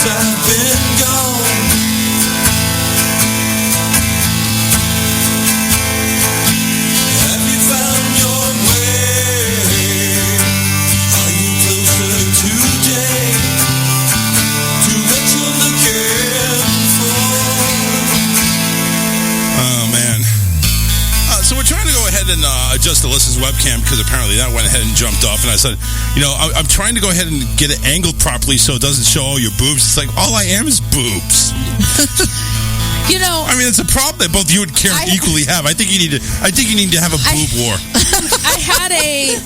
I've been gone. Have you found your way? Are you closer today to what you're looking for? Oh, man. So we're trying to go ahead and adjust Alyssa's webcam because apparently that went ahead and jumped off. And I said, I'm trying to go ahead and get it angled properly so it doesn't show all your boobs. It's like, all I am is boobs. I mean, it's a problem that both you and Karen equally have. I think you need to have a boob war. I had a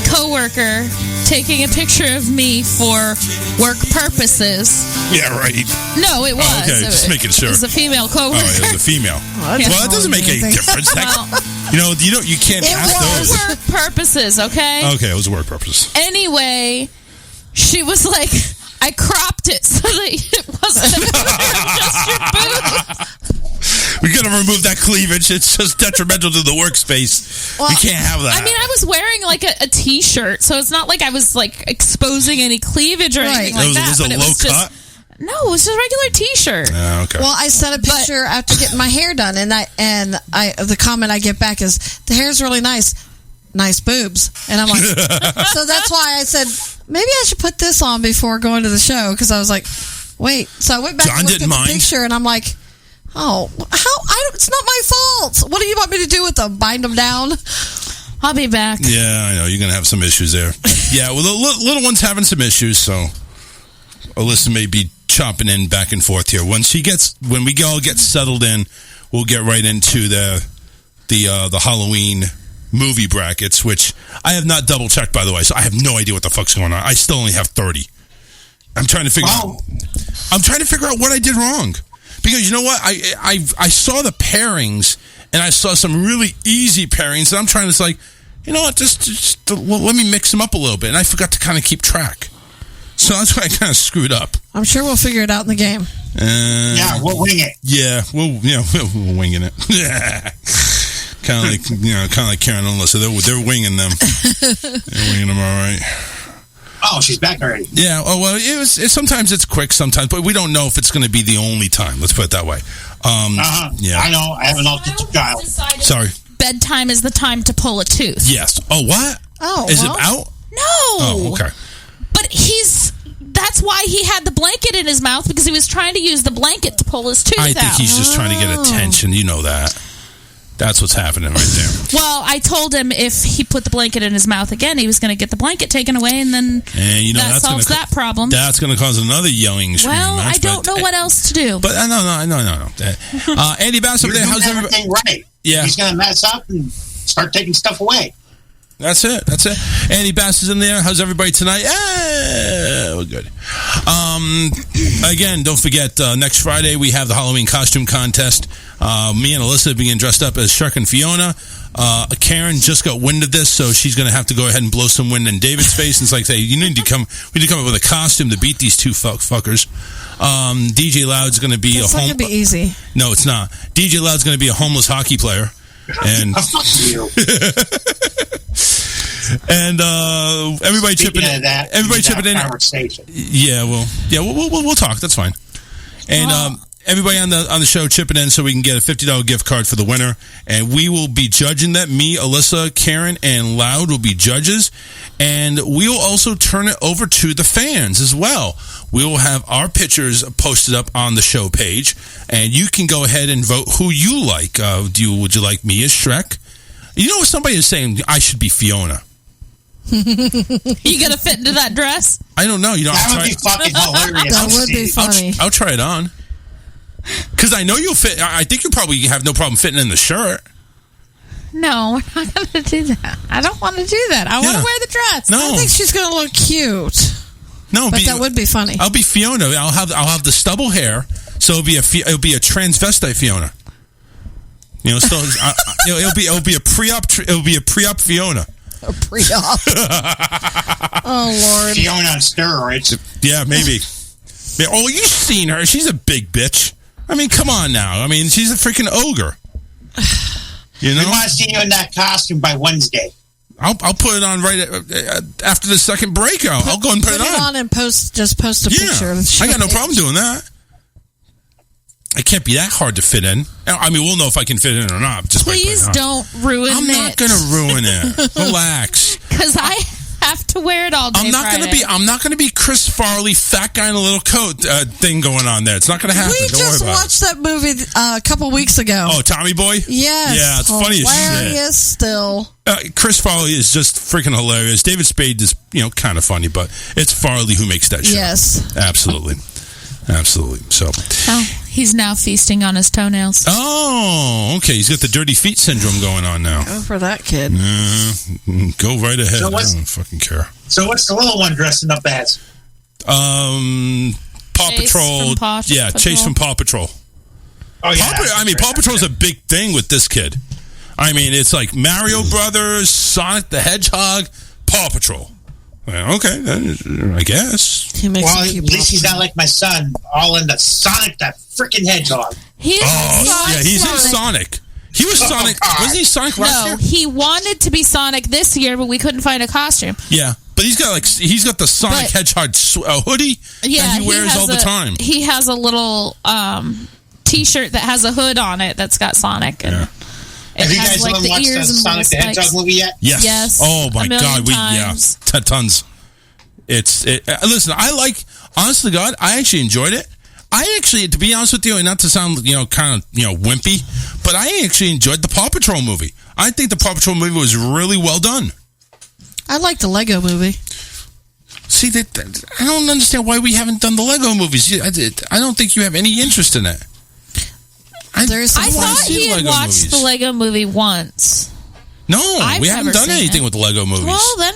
coworker taking a picture of me for work purposes. Yeah, right. No, it was. Oh, okay, just making sure. It was a female coworker. Oh, it was a female. Well, that doesn't make any difference. You can't ask those. Work purposes, okay? Okay, it was work purposes. Anyway, she was like, I cropped it so that it wasn't just your boobs. We got to remove that cleavage. It's just detrimental to the workspace. We can't have that. I mean, I was wearing like a t-shirt, so it's not like I was like exposing any cleavage or anything like that. Was it a low cut? No, it was just a regular t-shirt. Okay. Well, I sent a picture after getting my hair done, and the comment I get back is, the hair's really nice. Nice boobs. And I'm like, so that's why I said, maybe I should put this on before going to the show, because I was like, wait. So I went back and looked at the picture, and I'm like, oh, it's not my fault. What do you want me to do with them? Bind them down? I'll be back. Yeah, I know. You're going to have some issues there. Yeah, well, the little one's having some issues, so Alyssa may be chopping in back and forth here. When we all get settled in, we'll get right into the Halloween movie brackets, which I have not double checked, by the way, so I have no idea what the fuck's going on. I still only have 30. I'm trying to figure out what I did wrong, because you know what, I saw the pairings and I saw some really easy pairings, and I'm trying to you know what, just let me mix them up a little bit, and I forgot to kind of keep track. So that's why I kind of screwed up. I'm sure we'll figure it out in the game. Yeah, we'll wing it. Yeah, we're winging it. Kind of like Karen and Alyssa. They're winging them. They're winging them all right. Oh, she's back already. Yeah. Oh well, sometimes it's quick, sometimes, but we don't know if it's going to be the only time. Let's put it that way. Yeah. I know. I have an autistic child. Sorry. Bedtime is the time to pull a tooth. Yes. Oh, what? Oh, is it out? No. Oh, okay. But that's why he had the blanket in his mouth, because he was trying to use the blanket to pull his tooth out. I think he's just trying to get attention. You know that. That's what's happening right there. Well, I told him if he put the blanket in his mouth again, he was going to get the blanket taken away, and then that solves that problem. That's going to cause another yelling scream. Well, I don't know what else to do. But no. Andy Bass over there, how's everybody? Right. Yeah. He's going to mess up and start taking stuff away. That's it. Andy Bass is in there. How's everybody tonight? We're good. Again, don't forget, next Friday we have the Halloween costume contest. Me and Alyssa being dressed up as Shrek and Fiona. Karen just got wind of this, so she's going to have to go ahead and blow some wind in David's face. And it's like, say, we need to come up with a costume to beat these two fuckers. DJ Loud's going to be It's not going to be easy. No, it's not. DJ Loud's going to be a homeless hockey player. And and everybody chipping in. Everybody chipping in. Yeah, we'll talk. That's fine. And everybody on the show chipping in so we can get a $50 gift card for the winner. And we will be judging that. Me, Alyssa, Karen, and Loud will be judges. And we will also turn it over to the fans as well. We will have our pictures posted up on the show page. And you can go ahead and vote who you like. Would you like me as Shrek? You know, somebody is saying I should be Fiona. You gonna fit into that dress? I don't know. That would be fucking hilarious. That would be funny. I'll try it on. Because I know you'll fit. I think you'll probably have no problem fitting in the shirt. No, we're not going to do that. I don't want to do that. I want to wear the dress. No. I think she's going to look cute. No, but that would be funny. I'll be Fiona. I'll have the stubble hair, so it'll be a transvestite Fiona. You know, so it'll be a pre-op Fiona. A pre-op. Oh Lord. Fiona on steroids. Yeah, maybe. Oh, you've seen her. She's a big bitch. I mean, come on now. I mean, she's a freaking ogre. You know? We want to see you in that costume by Wednesday. I'll put it on right after the second break. I'll go and put it on. And post a picture. I got no problem doing that. It can't be that hard to fit in. I mean, we'll know if I can fit in or not. Just please don't ruin it. I'm not going to ruin it. Relax. Because I have to wear it all day. I'm not going to be Chris Farley, fat guy in a little coat thing going on there. It's not going to happen. We just watched that movie a couple weeks ago. Oh, Tommy Boy? Yes. Yeah, it's funny as shit. Hilarious still. Chris Farley is just freaking hilarious. David Spade is, kind of funny, but it's Farley who makes that show. Yes. Absolutely. So. Oh, he's now feasting on his toenails. Oh, okay. He's got the dirty feet syndrome going on now. Go for that kid. Go right ahead. So I don't fucking care. So what's the little one dressing up as? Paw Patrol. Chase from Paw Patrol. Oh yeah. Paw Patrol's a big thing with this kid. I mean, it's like Mario Brothers, Sonic the Hedgehog, Paw Patrol. Well, okay, I guess. At least he's not like my son, all into Sonic the freaking Hedgehog. He's in Sonic. He was Sonic. Wasn't he Sonic last year? No, he wanted to be Sonic this year, but we couldn't find a costume. Yeah, but he's got the Sonic Hedgehog hoodie that he wears all the time. He has a little T-shirt that has a hood on it that's got Sonic. And have you guys watched the Sonic the Hedgehog movie yet? Yes. Oh my God. Tons. Listen, honest to God, I actually enjoyed it. To be honest with you, and not to sound, kind of, wimpy, but I actually enjoyed the Paw Patrol movie. I think the Paw Patrol movie was really well done. I like the Lego movie. See, I don't understand why we haven't done the Lego movies. I don't think you have any interest in it. I thought he had watched the Lego movie once. No, we haven't done anything with the Lego movies. Well, then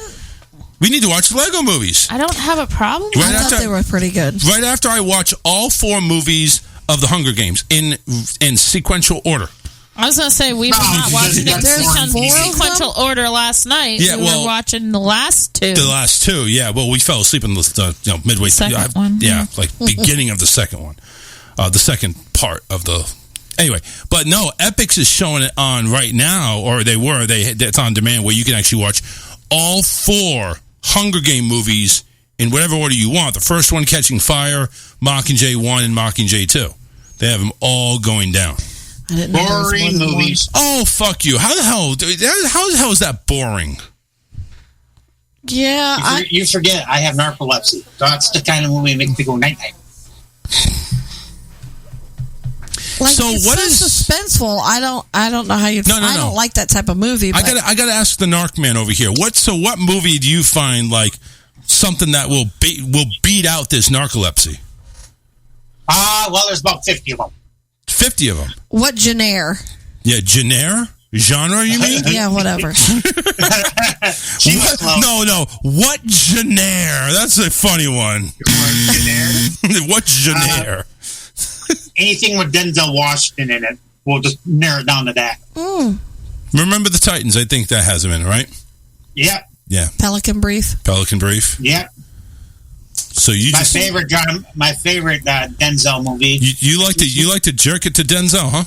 we need to watch the Lego movies. I don't have a problem. I thought they were pretty good. Right after I watch all 4 movies of the Hunger Games in sequential order. I was going to say, we were not watching it in sequential order last night. Yeah, we were watching the last 2. The last 2, yeah. Well, we fell asleep in the midway through. Second one. Yeah, like beginning of the second one. The second part of the... Anyway, but no, Epix is showing it on right now, or it's on demand, where you can actually watch all 4 Hunger Game movies in whatever order you want. The first one, Catching Fire, Mockingjay 1, and Mockingjay 2. They have them all going down. Boring movies. Oh, fuck you. How the hell is that boring? Yeah. You forget, I have narcolepsy. That's the kind of movie that makes me go night-night. What is suspenseful? I don't know how you. No. I don't like that type of movie. But I gotta ask the Narc man over here. What movie do you find like something that will beat out this narcolepsy? Well, there's about 50 of them. 50 of them. What genre? Yeah, genre. Genre, you mean? Yeah, whatever. No. What genre? That's a funny one. What genre? Anything with Denzel Washington in it, we'll just narrow it down to that. Remember the Titans? I think that has him in it, right? Yep. Yeah. Pelican Brief. Yep. So my favorite Denzel movie. You like to jerk it to Denzel, huh?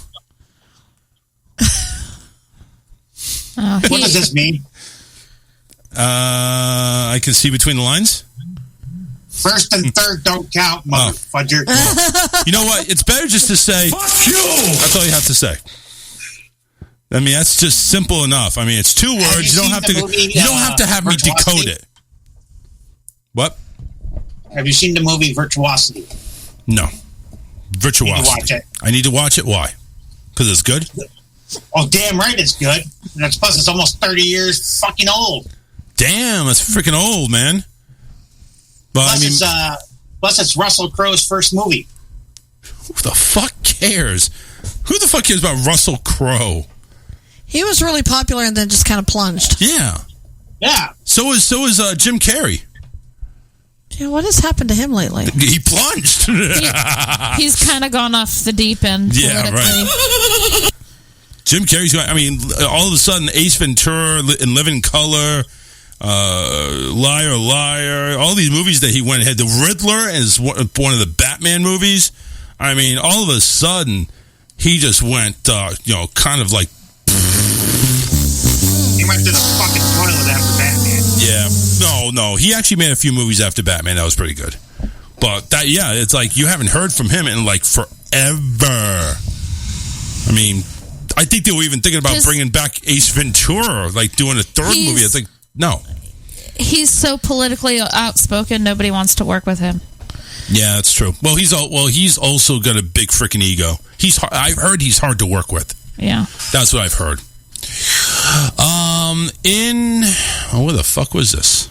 What does this mean? I can see between the lines. First and third don't count, motherfudger. You know what? It's better just to say, fuck you! That's all you have to say. I mean, that's just simple enough. I mean, it's 2 words. You don't have to. You don't have to have me decode it. What? Have you seen the movie Virtuosity? No. Virtuosity. You need to watch it. I need to watch it. Why? Because it's good? Oh, damn right it's good. And plus, it's almost 30 years fucking old. Damn, that's freaking old, man. But, plus, it's Russell Crowe's first movie. Who the fuck cares? Who the fuck cares about Russell Crowe? He was really popular and then just kind of plunged. Yeah. Yeah. So is Jim Carrey. Yeah, what has happened to him lately? He plunged. He's kind of gone off the deep end politically. Right. Jim Carrey's going, I mean, all of a sudden, Ace Ventura and Living Color, Liar, all these movies that he went ahead. The Riddler is one of the Batman movies. I mean, all of a sudden, he just went, kind of like... He went to the fucking toilet after Batman. Yeah. No. He actually made a few movies after Batman. That was pretty good. But, it's like you haven't heard from him in, like, forever. I mean... I think they were even thinking about bringing back Ace Ventura, like doing a third movie. I think no. He's so politically outspoken. Nobody wants to work with him. Yeah, that's true. Well, he's also got a big freaking ego. I've heard he's hard to work with. Yeah, that's what I've heard. Where the fuck was this?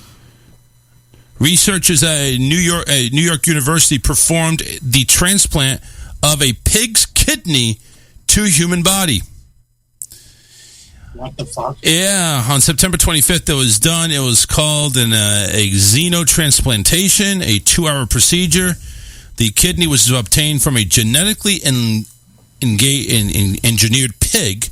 Researchers at New York University performed the transplant of a pig's kidney to a human body. What the fuck? Yeah, on September 25th it was done. It was called a xenotransplantation, a 2-hour procedure. The kidney was obtained from a genetically engineered pig,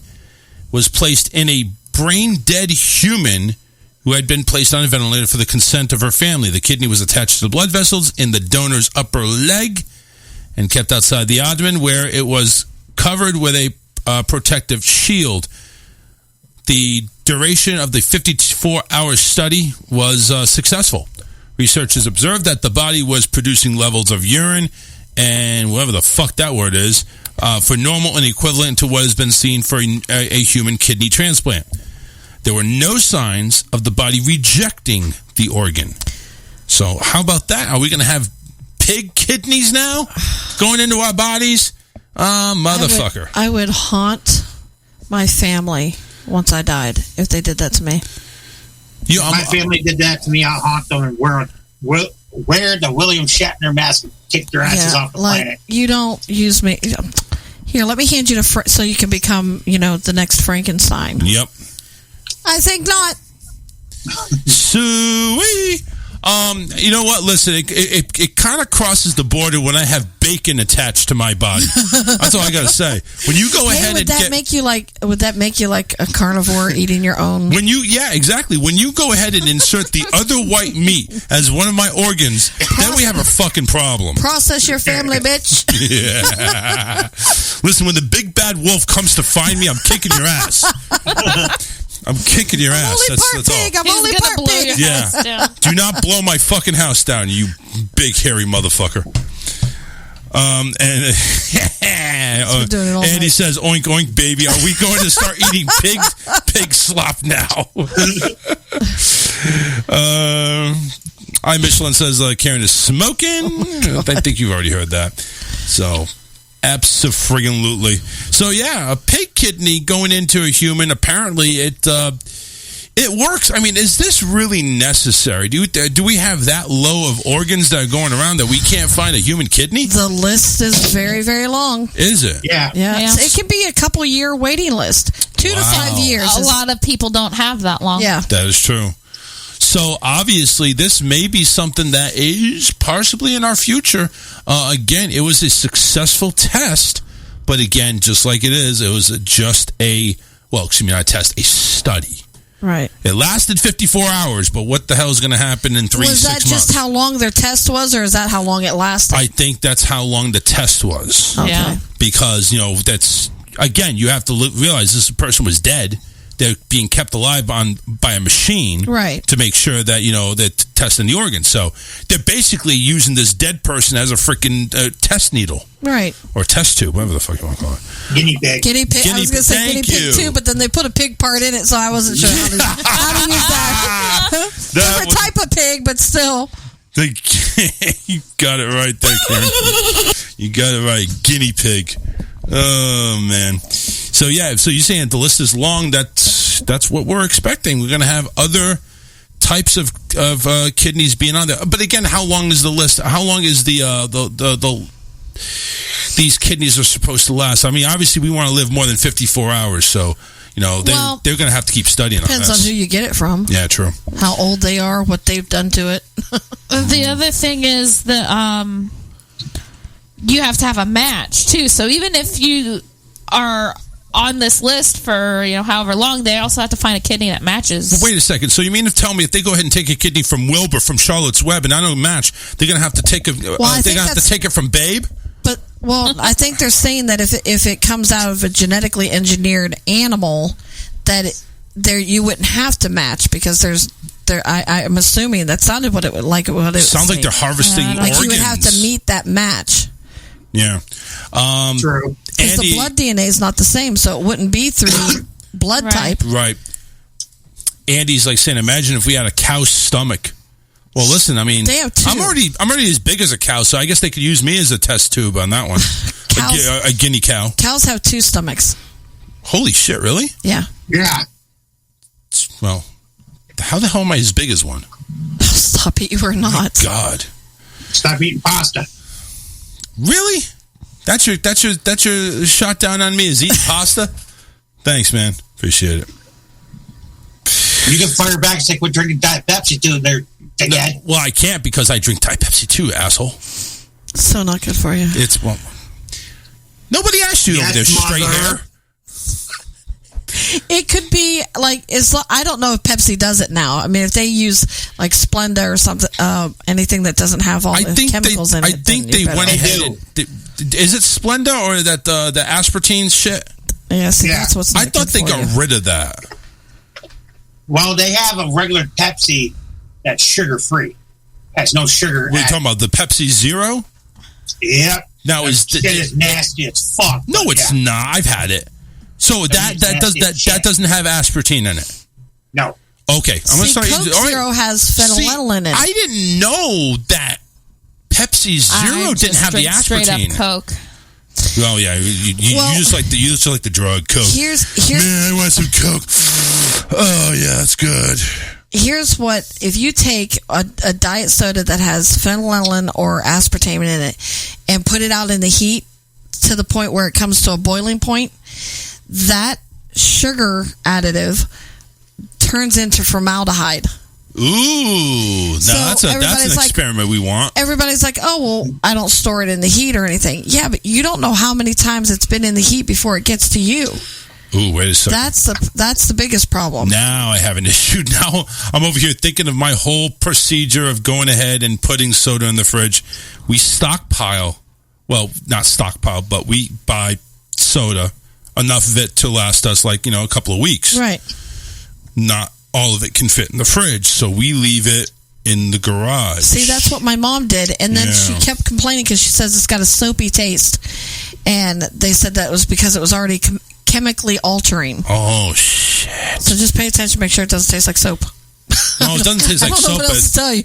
was placed in a brain-dead human who had been placed on a ventilator for the consent of her family. The kidney was attached to the blood vessels in the donor's upper leg and kept outside the abdomen, where it was covered with a protective shield. The duration of the 54-hour study was successful. Researchers observed that the body was producing levels of urine and whatever the fuck that word is for normal and equivalent to what has been seen for a human kidney transplant. There were no signs of the body rejecting the organ. So how about that? Are we going to have pig kidneys now going into our bodies? Motherfucker. I would haunt my family once I died if they did that to me. My family did that to me. I'll haunt them and wear the William Shatner mask and kick their asses off the planet. You don't use me. Here, let me hand you to so you can become, the next Frankenstein. Yep. I think not. Suey. You know what? Listen, it kind of crosses the border when I have bacon attached to my body. That's all I got to say. When you go ahead would that make you like a carnivore eating your own? Exactly. When you go ahead and insert the other white meat as one of my organs, then we have a fucking problem. Process your family, bitch. Yeah. Listen, when the big bad wolf comes to find me, I'm kicking your ass. I'm kicking your ass. That's all. I'm only part pig. Yeah. Do not blow my fucking house down, you big hairy motherfucker. And he says, "Oink oink, baby. Are we going to start eating pig slop now?" Michelin says Karen is smoking. I think you've already heard that. So. Abso-friggin-lutely. So yeah, a pig kidney going into a human. Apparently, it It works. I mean, is this really necessary? Do we have that low of organs that are going around that we can't find a human kidney? The list is very, very long. Is it? Yeah. It can be a couple year waiting list. 2 to 5 years. A lot of people don't have that long. Yeah. That is true. So obviously, this may be something that is possibly in our future. Again, it was a successful test, but again, just like it was just not a test, a study. Right. It lasted 54 hours, but what the hell is going to happen in 3 to 6 months? Was that just how long their test was, or is that how long it lasted? I think that's how long the test was. Okay. Yeah. Because, that's, again, you have to realize this person was dead. They're being kept alive by a machine, right, to make sure that they're testing the organs. So they're basically using this dead person as a freaking test needle, right, or test tube, whatever the fuck you want to call it. Guinea pig. I was going to say guinea pig too, but then they put a pig part in it, so I wasn't sure how to use that. Different type of pig, but still. You got it right there, Karen. You got it right, guinea pig. Oh man. So you're saying the list is long. That's what we're expecting. We're going to have other types of kidneys being on there. But again, how long is the list? How long is these kidneys are supposed to last? I mean, obviously we want to live more than 54 hours. So they're going to have to keep studying on depends this. on who you get it from. Yeah, true. How old they are, what they've done to it. The other thing is that you have to have a match too. So even if you are on this list for however long, they also have to find a kidney that matches. Well, wait a second. So you mean to tell me if they go ahead and take a kidney from Wilbur, from Charlotte's Web, and I don't match, they're going to have to take they're going to have to take it from Babe? But I think they're saying that if it comes out of a genetically engineered animal, that you wouldn't have to match, because I'm assuming that sounded what it would like. What it sounds like they're harvesting organs. Like you would have to meet that match. Yeah. True. Because the blood DNA is not the same, so it wouldn't be through blood type. Right. Andy's saying, imagine if we had a cow's stomach. Well, listen, I mean, they have two. I'm already as big as a cow, so I guess they could use me as a test tube on that one. A guinea cow. Cows have 2 stomachs. Holy shit, really? Yeah. Yeah. Well, how the hell am I as big as one? Stop it, you are not. Oh, God. Stop eating pasta. Really? That's your shot down on me, is eating pasta? Thanks, man. Appreciate it. You can fire back and say, quit drinking Diet Pepsi too. Well, I can't, because I drink Diet Pepsi too, asshole. So not good for you. Nobody asked you over there, straight hair. It could be I don't know if Pepsi does it now. I mean, if they use Splenda or something, anything that doesn't have all the chemicals in it. I think they went ahead. Is it Splenda or that the aspartame shit? Yeah, that's what's. I thought they got rid of that. Well, they have a regular Pepsi that's sugar free. Has no sugar. What are you talking about? The Pepsi Zero? Yep. Now is nasty as fuck. No, it's not. I've had it. So that doesn't have aspartame in it. No. Okay, I'm gonna start. Coke Zero has phenyllanolin in it. I didn't know that Pepsi Zero didn't have the aspartame. Straight up Coke. Oh yeah, you just like the drug Coke. Here's man, I want some Coke. Oh yeah, that's good. Here's what: if you take a diet soda that has phenyllanolin or aspartame in it and put it out in the heat to the point where it comes to a boiling point, that sugar additive turns into formaldehyde. Ooh, that's an experiment we want. Everybody's like, oh, well, I don't store it in the heat or anything. Yeah, but you don't know how many times it's been in the heat before it gets to you. Ooh, wait a second. That's the biggest problem. Now I have an issue. Now I'm over here thinking of my whole procedure of going ahead and putting soda in the fridge. We stockpile, well, not stockpile, but we buy soda, enough of it to last us a couple of weeks. Right. Not all of it can fit in the fridge, so we leave it in the garage. See, that's what my mom did, and then she kept complaining because she says it's got a soapy taste, and they said that was because it was already chemically altering. Oh shit! So just pay attention, make sure it doesn't taste like soap. No, it doesn't taste like soap. What else to tell you?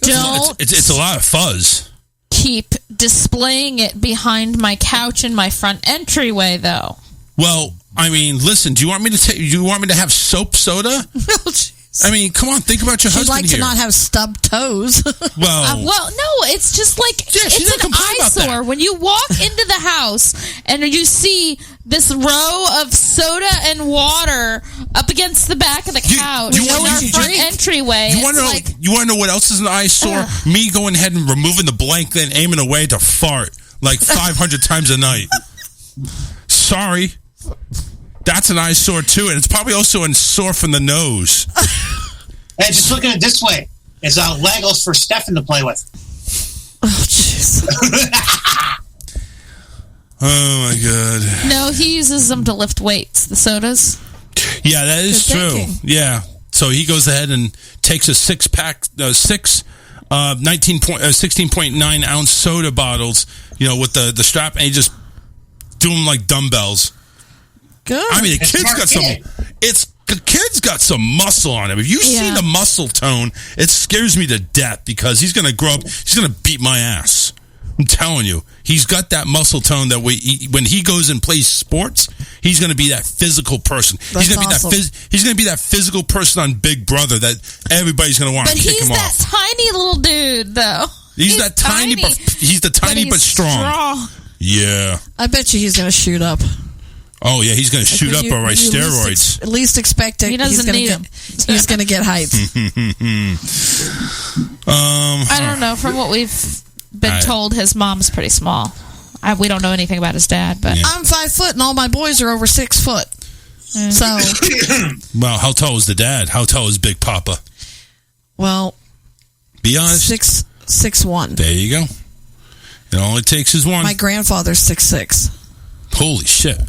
It's a lot of fuzz. Keep displaying it behind my couch in my front entryway, though. Well, I mean, listen. Do you want me to have soap soda? No, jeez. I mean, come on, think about your She'd husband like here. to not have stubbed toes. Well, no, it's just like she it's didn't an complain about that. eyesore when you walk into the house and you see this row of soda and water up against the back of the couch in our front entryway. You want to know what else is an eyesore? Me going ahead and removing the blank, then aiming away to fart like 500 times a night. Sorry. That's an eyesore too, and it's probably also a sore from the nose. Hey, just look at it this way. It's Legos for Stefan to play with. Oh, jeez. Oh, my God. No, he uses them to lift weights, the sodas. Yeah, that is true. Thinking. Yeah. So he goes ahead and takes a 16.9 ounce soda bottles, with the strap, and he just do them like dumbbells. Good. I mean, the kid's got some muscle on him. If you see the muscle tone, it scares me to death because he's going to grow up, he's going to beat my ass. I'm telling you, he's got that muscle tone that when he goes and plays sports, he's going to be that physical person. He's going to be that physical person on Big Brother that everybody's going to want to kick him off. But he's that tiny little dude, though. He's that tiny, he's the tiny but strong. Yeah. I bet you he's going to shoot up. Oh yeah, he's going to shoot up, all right. Steroids. Least expect it. He doesn't need it. He's going to get hyped. I don't know. From what we've been told, his mom's pretty small. We don't know anything about his dad, but I'm 5 foot, and all my boys are over 6 foot. So, well, how tall is the dad? How tall is Big Papa? Well, be honest. 6'1". There you go. It only takes is one. My grandfather's 6'6". Holy shit.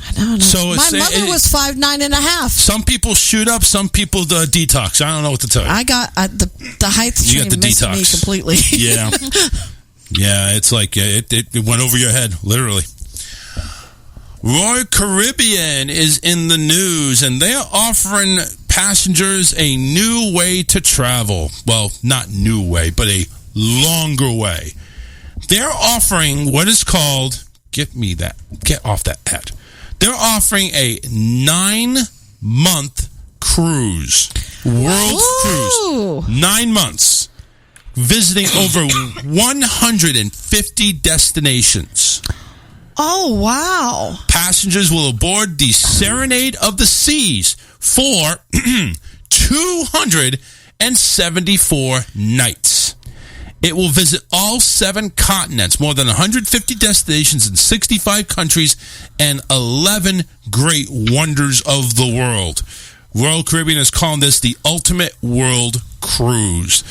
I don't know. So my mother was 5'9.5". Some people shoot up, some people detox. I don't know what to tell you. I got the height training missed me completely. Yeah, yeah. It's like it went over your head, literally. Royal Caribbean is in the news, and they are offering passengers a new way to travel. Well, not new way, but a longer way. They're offering what is called. Get off that ad. They're offering a 9-month cruise. World cruise. 9 months. Visiting over 150 destinations. Oh, wow. Passengers will aboard the Serenade of the Seas for 274 nights. It will visit all 7 continents, more than 150 destinations in 65 countries, and 11 great wonders of the world. Royal Caribbean is calling this the ultimate world cruise.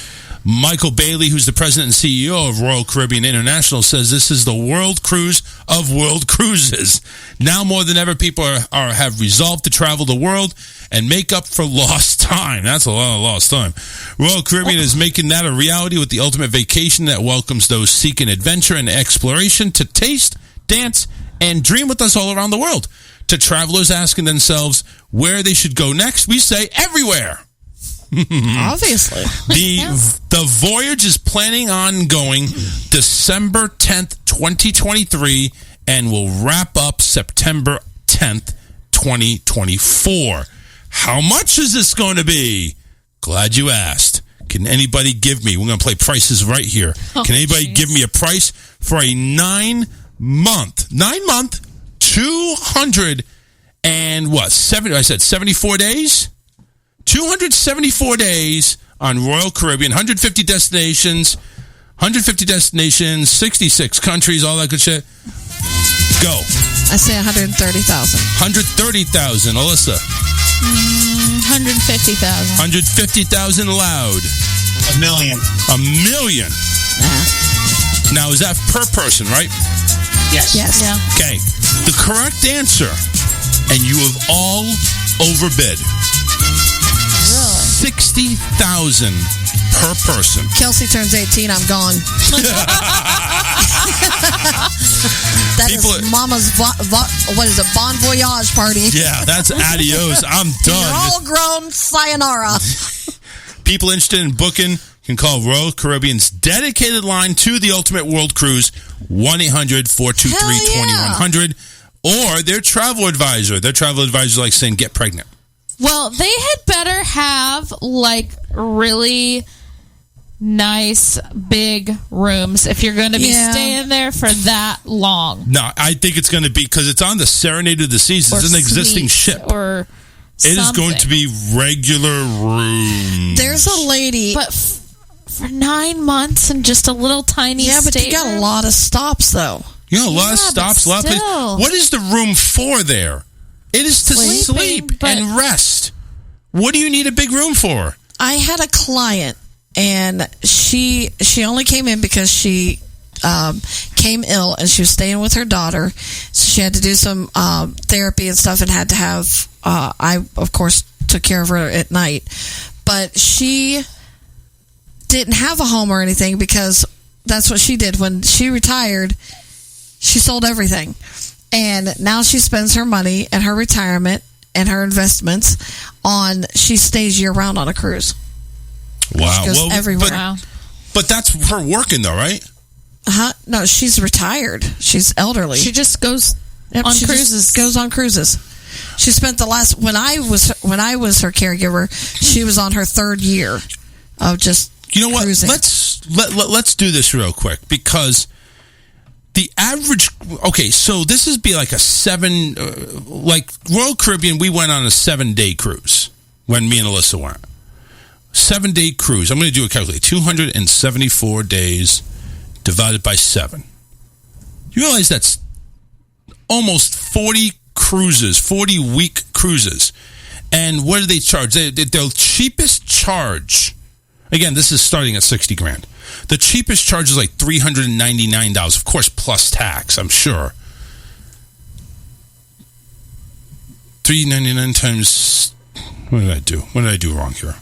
Michael Bailey, who's the president and CEO of Royal Caribbean International, says this is the world cruise of world cruises. Now more than ever, people have resolved to travel the world and make up for lost time. That's a lot of lost time. Royal Caribbean is making that a reality with the ultimate vacation that welcomes those seeking adventure and exploration to taste, dance, and dream with us all around the world. To travelers asking themselves where they should go next, we say everywhere. Obviously. The voyage is planning on going December 10th, 2023, and will wrap up September 10th, 2024. How much is this going to be? Glad you asked. Can anybody give me? We're going to play prices right here. Can anybody give me a price for a 9-month, 200 and what? 74 days? 274 days on Royal Caribbean, 150 destinations, 66 countries, all that good shit. Go. I say 130,000. 130,000. Alyssa. 150,000. 150,000 loud. $1 million. $1 million. Now, is that per person, right? Yes. Yes. Yeah. Okay. The correct answer, and you have all overbid. Really? 60,000 per person. Kelsey turns 18, I'm gone. That is Mama's what is it? Bon voyage party. Yeah, that's adios. I'm done. You're all grown. Sayonara. People interested in booking can call Royal Caribbean's dedicated line to the Ultimate World Cruise, 1-800-423-2100, or their travel advisor. Their travel advisor is like saying, get pregnant. Well, they had better have like really nice big rooms if you're going to be staying there for that long. No, I think it's going to be because it's on the Serenade of the Seas. It's an existing ship. Or it is going to be regular rooms. There's a lady, but for 9 months and just a little tiny. Yeah, but you got a lot of stops though. You know, a lot of stops, a lot of places. What is the room for there? It is to sleep and rest. What do you need a big room for? I had a client, and she only came in because she came ill, and she was staying with her daughter. So she had to do some therapy and stuff, and had to have. I of course took care of her at night, but she didn't have a home or anything because that's what she did when she retired. She sold everything, and now she spends her money and her retirement and her investments on. She stays year round on a cruise. Wow, she goes everywhere. But that's her working though, right? No, she's retired. She's elderly. She just goes on cruises. Goes on cruises. She spent the last when I was her caregiver. She was on her third year of just. You know what? Cruising. Let's do this real quick because the average. Okay, so this is be like a 7, like Royal Caribbean. We went on a 7-day cruise when me and Alyssa went. 7-day cruise. I'm going to do a calculate. 274 days divided by 7. You realize that's almost 40 cruises, 40-week cruises. And what do they charge? Their cheapest charge. Again, this is starting at $60,000. The cheapest charge is like $399, of course, plus tax, I'm sure. $399 times... What did I do? What did I do wrong here?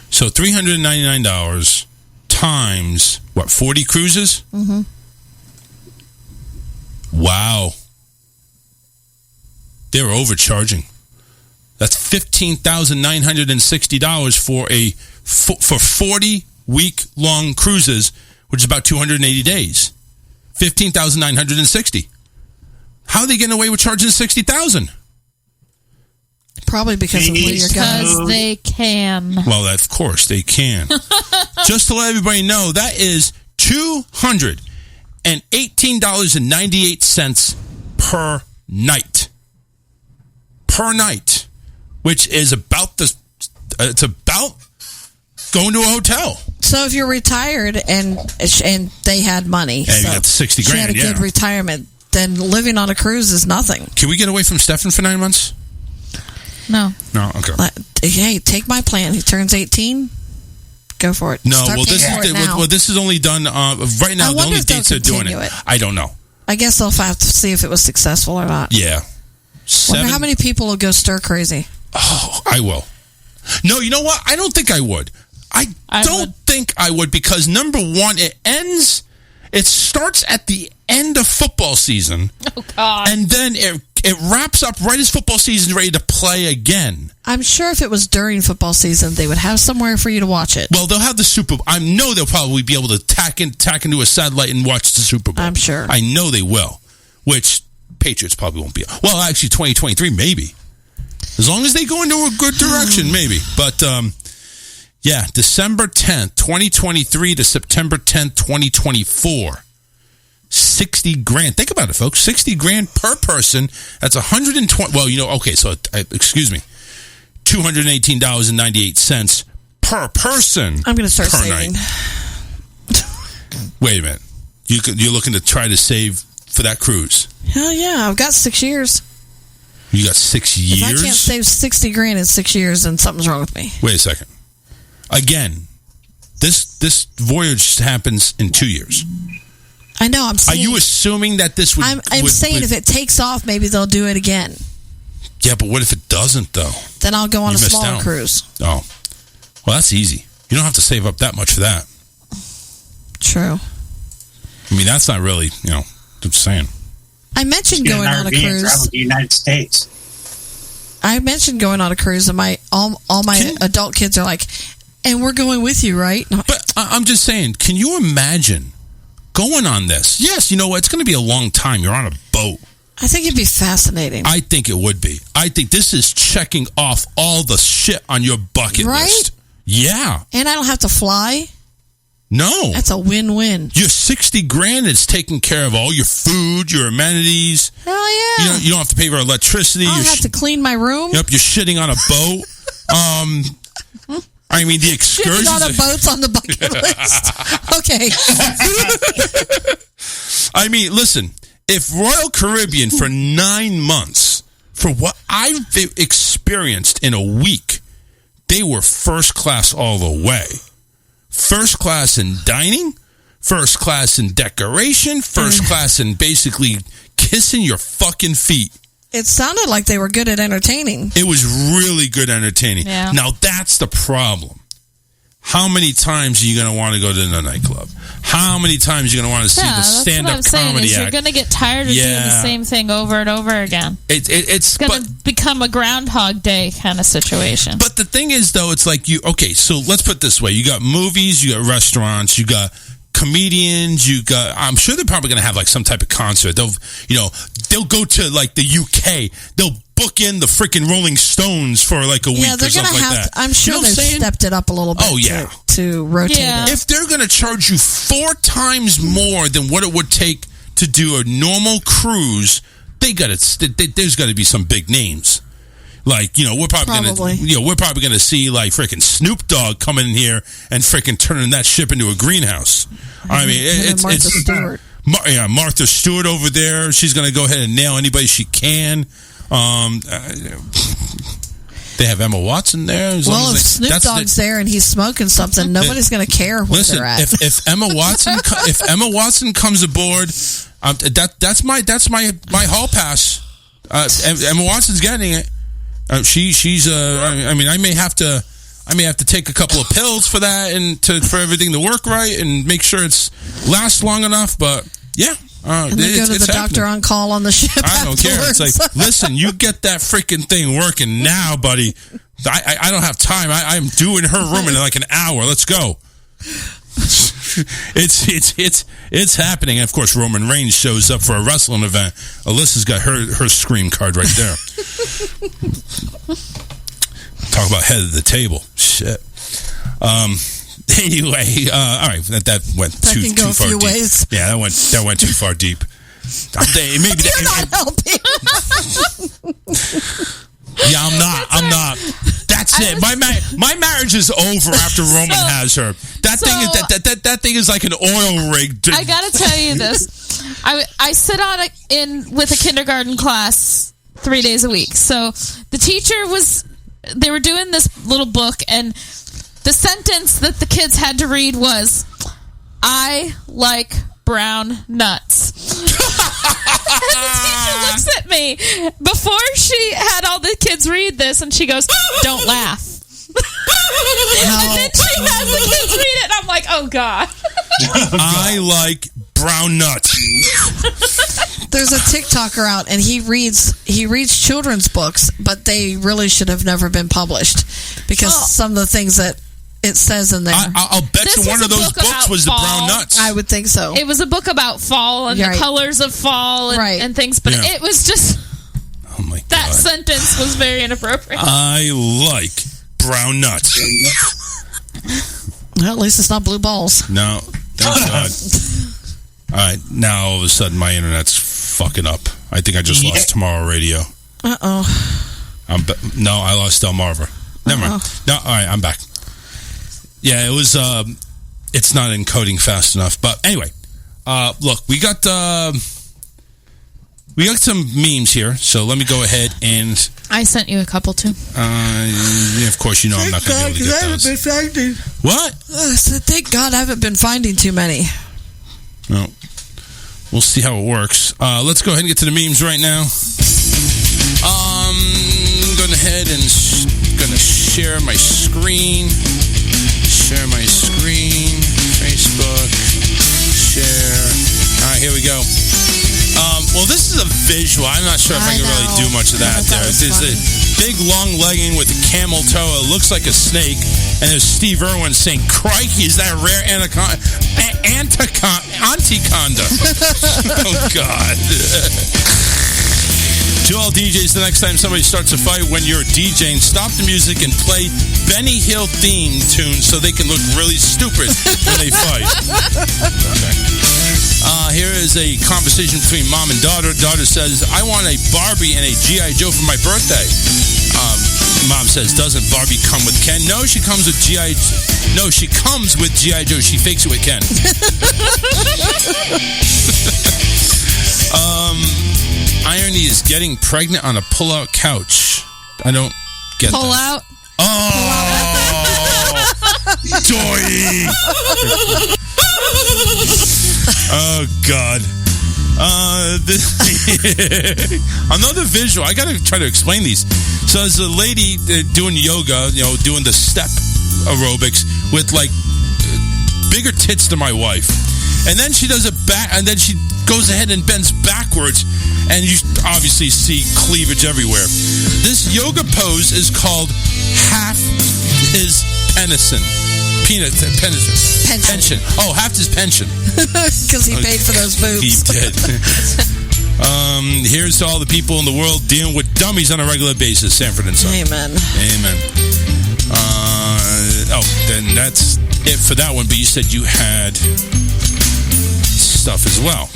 So $399 times, what, 40 cruises? Mm-hmm. Wow. They were overcharging. That's $15,960 for 40-week-long cruises, which is about 280 days. $15,960. How are they getting away with charging $60,000? Probably because of where you're going. Because they can. Well, of course they can. Just to let everybody know, that is $218.98 per night. Per night. Which is about it's about going to a hotel. So if you're retired and they had money, and you got $60,000, she had a good retirement, then living on a cruise is nothing. Can we get away from Stefan for 9 months? No. No, okay. Hey, take my plan. He turns 18. Go for it. No, this is only done right now. The only dates they're doing it. I don't know. I guess they'll have to see if it was successful or not. Yeah. Wonder how many people will go stir crazy. Oh, I will. No, you know what? I don't think I would. I don't think I would because, number one, it starts at the end of football season. Oh, God. And then it wraps up right as football season is ready to play again. I'm sure if it was during football season, they would have somewhere for you to watch it. Well, they'll have the Super Bowl. I know they'll probably be able to tack into a satellite and watch the Super Bowl. I'm sure. I know they will, which Patriots probably won't be. Well, actually, 2023, maybe. As long as they go into a good direction, maybe. But, yeah, December 10th, 2023 to September 10th, 2024. $60,000. Think about it, folks. $60,000 per person. That's 120. Well, okay. So, excuse me. $218.98 per person. I'm going to start saving. Night. Wait a minute. You're looking to try to save for that cruise? Hell yeah! I've got 6 years. You got 6 years? If I can't save $60,000 in 6 years, then something's wrong with me. Wait a second. Again, this voyage happens in 2 years. I know. I'm saying. Are you assuming that this would? I'm saying if it takes off, maybe they'll do it again. Yeah, but what if it doesn't, though? Then I'll go on a smaller cruise. Oh, well, that's easy. You don't have to save up that much for that. True. I mean, that's not really, I'm just saying. I mentioned going on a cruise. Travel to the United States. I mentioned going on a cruise, and all my adult kids are like, "And we're going with you, right?" But I'm just saying, can you imagine going on this? Yes, it's going to be a long time. You're on a boat. I think it'd be fascinating. I think it would be. I think this is checking off all the shit on your bucket list. Yeah. And I don't have to fly. No. That's a win-win. Your $60,000 is taking care of all your food, your amenities. Hell yeah. You don't have to pay for electricity. I don't have to clean my room. Yep, you're shitting on a boat. I mean, the excursions. Shitting on a boat's on the bucket list. Okay. I mean, listen, if Royal Caribbean for 9 months, for what I've experienced in a week, they were first class all the way. First class in dining, first class in decoration, first class in basically kissing your fucking feet. It sounded like they were good at entertaining. It was really good entertaining. Yeah. Now, that's the problem. How many times are you going to want to go to the nightclub? How many times are you going to want to see the stand-up comedy act? You're going to get tired of doing the same thing over and over again. It's going to become a Groundhog Day kind of situation. But the thing is, though, it's like so let's put it this way. You got movies, you got restaurants, you got comedians, I'm sure they're probably going to have like some type of concert. They'll go to like the UK. They'll book in the freaking Rolling Stones for like a week or something like that. I'm sure they've stepped it up a little bit to rotate it. If they're going to charge you 4 times more than what it would take to do a normal cruise, there's got to be some big names. Like, we're probably going to see like freaking Snoop Dogg coming in here and freaking turning that ship into a greenhouse. I mean, it's Martha Stewart. Martha Stewart over there. She's going to go ahead and nail anybody she can. They have Emma Watson there. If Snoop Dogg's there and he's smoking something, nobody's going to care where they're at. If Emma Watson comes aboard, that's my hall pass. Emma Watson's getting it. She's I mean, I may have to take a couple of pills for that and for everything to work right and make sure it's lasts long enough. But yeah. And they go to the doctor on call on the ship. I don't care. It's like, listen, you get that freaking thing working now, buddy. I don't have time. I'm due in her room in like an hour. Let's go. It's happening. And of course, Roman Reigns shows up for a wrestling event. Alyssa's got her scream card right there. Talk about head of the table. Shit. Anyway, all right, that went too far deep. Ways. Yeah, that went too far deep. Maybe you're not helping. Yeah, I'm not. That's it. My marriage is over after Roman has her. That thing is like an oil rig. I gotta tell you this. I sit with a kindergarten class 3 days a week. So the teacher they were doing this little book, and the sentence that the kids had to read was, "I like brown nuts." And the teacher looks at me before she had all the kids read this, and she goes, "Don't laugh." And then she has the kids read it, and I'm like, "Oh God." I like brown nuts. There's a TikToker out, and he reads children's books, but they really should have never been published because some of the things that it says in there. I'll bet you one of those books was the brown nuts. I would think so. It was a book about fall and the colors of fall and things, but it was just... Oh my God. That sentence was very inappropriate. I like brown nuts. Well, at least it's not blue balls. No, thank God. All right, now all of a sudden my internet's fucking up. I think I just lost Tomorrow Radio. Uh-oh. No, I lost Delmarva. Never mind. No, all right, I'm back. Yeah, it was. It's not encoding fast enough. But anyway, look, we got some memes here. So let me go ahead and. I sent you a couple too. Of course, you know I'm not going to be able to get those. I haven't been finding. What? Thank God I haven't been finding too many. No, we'll see how it works. Let's go ahead and get to the memes right now. Going ahead and going to share my screen. Share my screen. Facebook. Share. All right, here we go. Well, this is a visual. I'm not sure if I can really do much of that there. There's a big, long legging with a camel toe. It looks like a snake. And there's Steve Irwin saying, "Crikey, is that a rare anaconda?" Anticonda. Oh, God. To all DJs, the next time somebody starts a fight when you're DJing, stop the music and play Benny Hill theme tunes so they can look really stupid when they fight. Okay. Here is a conversation between mom and daughter. Daughter says, I want a Barbie and a G.I. Joe for my birthday. Mom says, doesn't Barbie come with Ken? No, she comes with G.I. No, she comes with G.I. Joe. She fakes it with Ken. Irony is getting pregnant on a pull-out couch. I don't get Pull that. out? Oh! Doy! Oh, God. Another visual. I got to try to explain these. So there's a lady doing yoga, doing the step aerobics with, like, bigger tits than my wife. And then she does it back, and then she goes ahead and bends backwards, and you obviously see cleavage everywhere. This yoga pose is called half his pension. Oh, half his pension. Because he paid for those boobs. He did. Here's to all the people in the world dealing with dummies on a regular basis. Sanford and Son. Amen. Amen. Then that's it for that one. But you said you had stuff as well.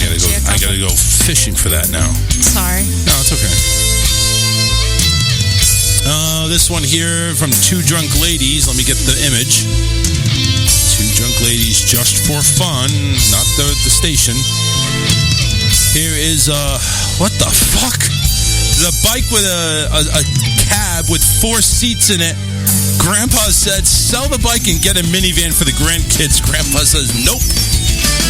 I gotta go fishing for that now. Sorry. No, it's okay. This one here from Two Drunk Ladies. Let me get the image. Two Drunk Ladies just for fun, not the station. Here is what the fuck? The bike with a cab with 4 seats in it. Grandpa said, sell the bike and get a minivan for the grandkids. Grandpa says, nope.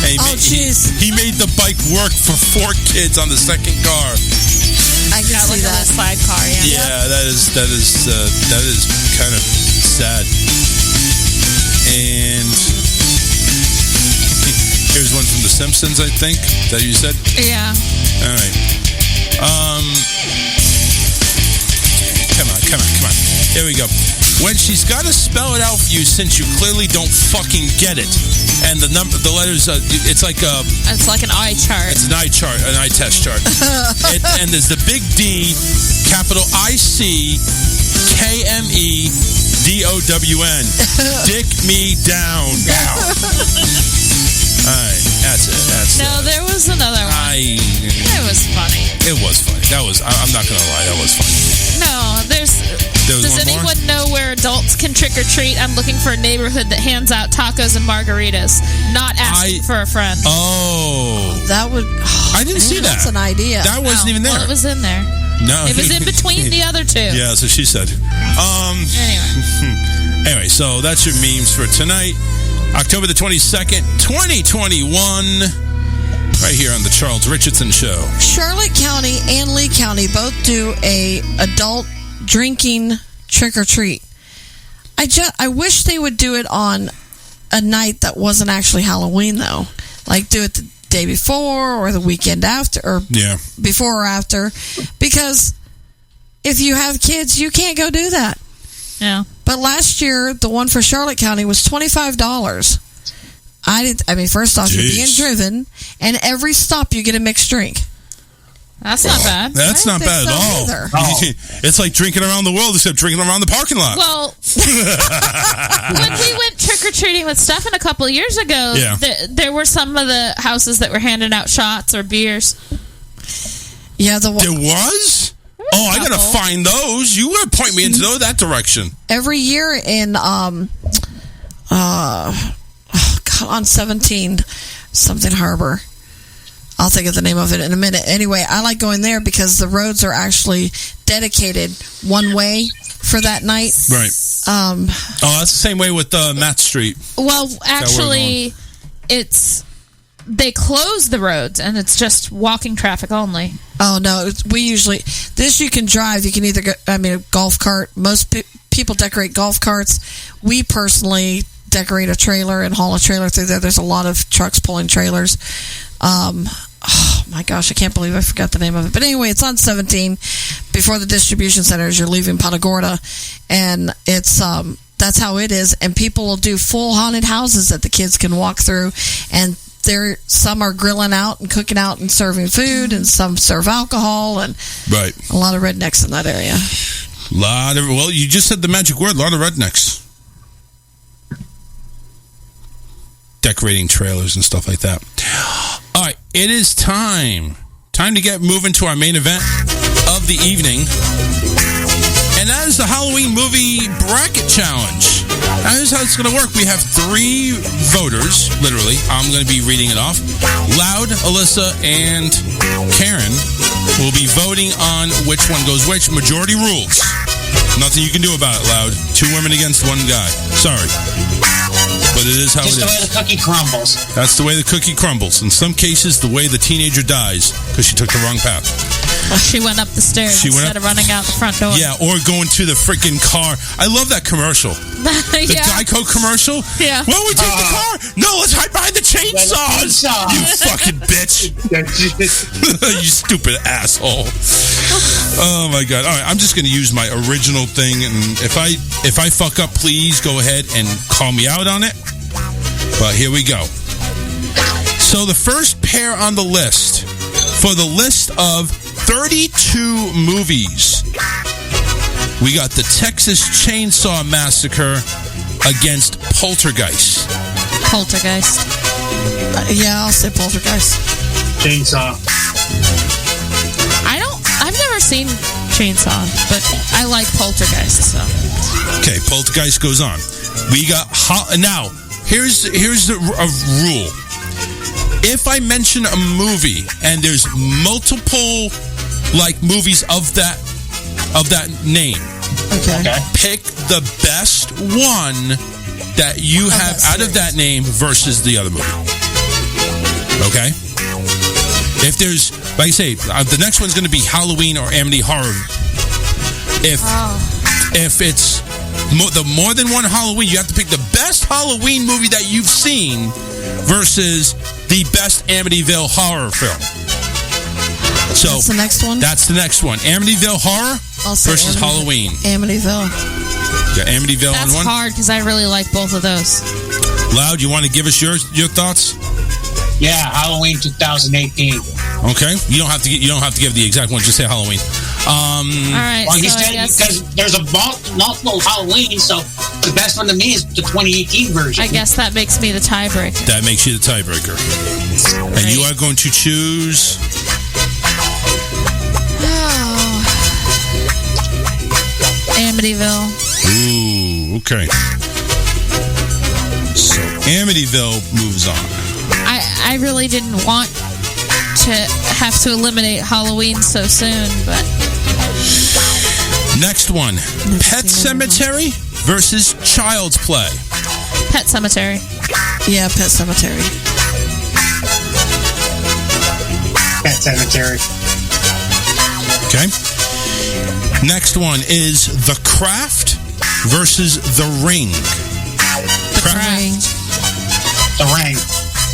And he made the bike work for 4 kids on the second car. I can see that slide car. Yeah, that is kind of sad. And here's one from The Simpsons, I think. Is that what you said? Yeah. All right. Come on. Here we go. When she's got to spell it out for you, since you clearly don't fucking get it, and the letters, it's like an eye chart. It's an eye chart, an eye test chart. And there's the big D, capital ICKMEDOWN. Dick me down. All right, that's it. There was another one. It was funny. It was funny. I'm not gonna lie, that was funny. No, does anyone know where adults can trick or treat? I'm looking for a neighborhood that hands out tacos and margaritas, not asking for a friend. Oh, that would. I didn't see that. That's an idea. That wasn't even there. Well, it was in there. No, it was in between the other two. Yeah, so she said. Anyway, so that's your memes for tonight, October the 22nd, 2021. Right here on the Charles Richardson Show. Charlotte County and Lee County both do a adult drinking trick or treat. I wish they would do it on a night that wasn't actually Halloween, though. Like do it the day before or the weekend after, or before or after. Because if you have kids, you can't go do that. Yeah. But last year, the one for Charlotte County was $25. First off, you're being driven, and every stop you get a mixed drink. That's not bad. That's not bad at all. It's like drinking around the world, except drinking around the parking lot. Well, when we went trick-or-treating with Stefan a couple of years ago, there were some of the houses that were handing out shots or beers. Yeah, there was? Oh, I gotta find those. You gotta point me into that direction. Every year in on 17 something Harbor. I'll think of the name of it in a minute. Anyway, I like going there because the roads are actually dedicated one way for that night. Right. That's the same way with Matt Street. Well, actually, they close the roads and it's just walking traffic only. Oh no, this you can drive. You can either go. A golf cart. Most people decorate golf carts. We personally decorate a trailer and haul a trailer through there. There's a lot of trucks pulling trailers. Oh my gosh, I can't believe I forgot the name of it. But anyway, it's on 17 before the distribution centers. You're leaving Punta Gorda, and it's that's how it is. And people will do full haunted houses that the kids can walk through, and some are grilling out and cooking out and serving food, and some serve alcohol, and right. A lot of rednecks in that area. Well, you just said the magic word. A lot of rednecks. Decorating trailers and stuff like that. All right, it is time to get moving to our main event of the evening, and that is the Halloween movie bracket challenge. Now, here's how it's going to work. We have 3 voters, literally. I'm going to be reading it off. Loud, Alyssa, and Karen will be voting on which one goes which. Majority rules. Nothing you can do about it, Loud. 2 women against 1 guy. Sorry. But it is how it is. Just the way the cookie crumbles. That's the way the cookie crumbles. In some cases, the way the teenager dies because she took the wrong path. She went up the stairs instead of running out the front door. Yeah, or going to the freaking car. I love that commercial. The Geico commercial. Yeah. Why don't we take the car? No, let's hide behind the chainsaws. You fucking bitch. You stupid asshole. Oh my god. All right, I'm just going to use my original thing, and if I fuck up, please go ahead and call me out on it. But here we go. So the first pair on the list, for the list of 32 movies, we got the Texas Chainsaw Massacre against Poltergeist. Poltergeist. Yeah, I'll say Poltergeist. Chainsaw. I've never seen Chainsaw, but I like Poltergeist. So. Okay, Poltergeist goes on. We got now. Here's a rule. If I mention a movie and there's multiple movies of that name, okay, pick the best one that you have out of that name versus the other movie. Okay? If there's, like I say, the next one's going to be Halloween or Amity Horror. If it's the more than one Halloween, you have to pick the best Halloween movie that you've seen versus the best Amityville horror film. So that's the next one? That's the next one. Amityville Horror versus Halloween. Amityville. Yeah, Amityville That's on one. hard because I really like both of those. Loud, you want to give us your thoughts? Yeah, Halloween 2018. Okay, you don't have to give the exact one. Just say Halloween. All right. Well, because there's a multiple Halloween, so the best one to me is the 2018 version. I guess that makes me the tiebreaker. That makes you the tiebreaker. Right. And you are going to choose. Amityville. Ooh, okay. So Amityville moves on. I really didn't want to have to eliminate Halloween so soon, but... Next one. Pet Sematary versus Child's Play. Pet Sematary. Yeah, Pet Sematary. Pet Sematary. Okay. Next one is The Craft versus The Ring. The Ring. The Ring.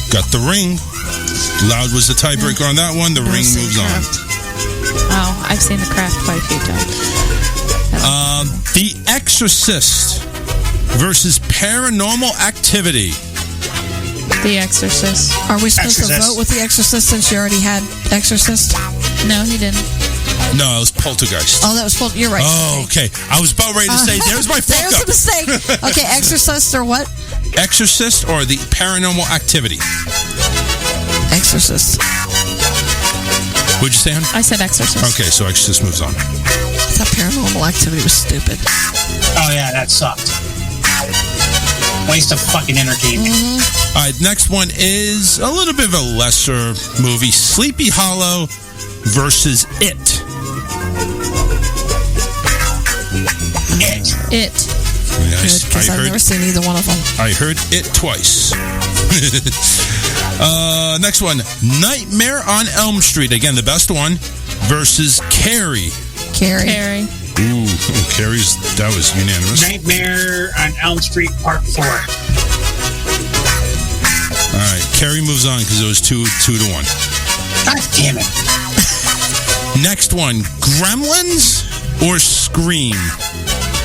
Got The Ring. Loud was the tiebreaker on that one. The Ring moves on. Oh, I've seen The Craft quite a few times. The Exorcist versus Paranormal Activity. The Exorcist. Are we supposed to vote with The Exorcist since you already had Exorcist? No, he didn't. No, it was Poltergeist. Oh, that was Poltergeist. You're right. Oh, okay. I was about ready to say, there's my fuck There's up. a mistake. Okay, Exorcist or what? Exorcist or The Paranormal Activity? Exorcist. What'd you say, hon? I said Exorcist. Okay, so Exorcist moves on. I thought Paranormal Activity was stupid. Oh, yeah, that sucked. Waste of fucking entertainment. All right, next one is a little bit of a lesser movie. Sleepy Hollow versus It. It. Yes, because I've never seen either one of them. I heard It twice. Next one, Nightmare on Elm Street. Again, the best one versus Carrie. Carrie. Ooh, Carrie's, that was unanimous. Nightmare on Elm Street Part 4. All right, Carrie moves on because it was 2-1. God damn it. Next one, Gremlins or Scream?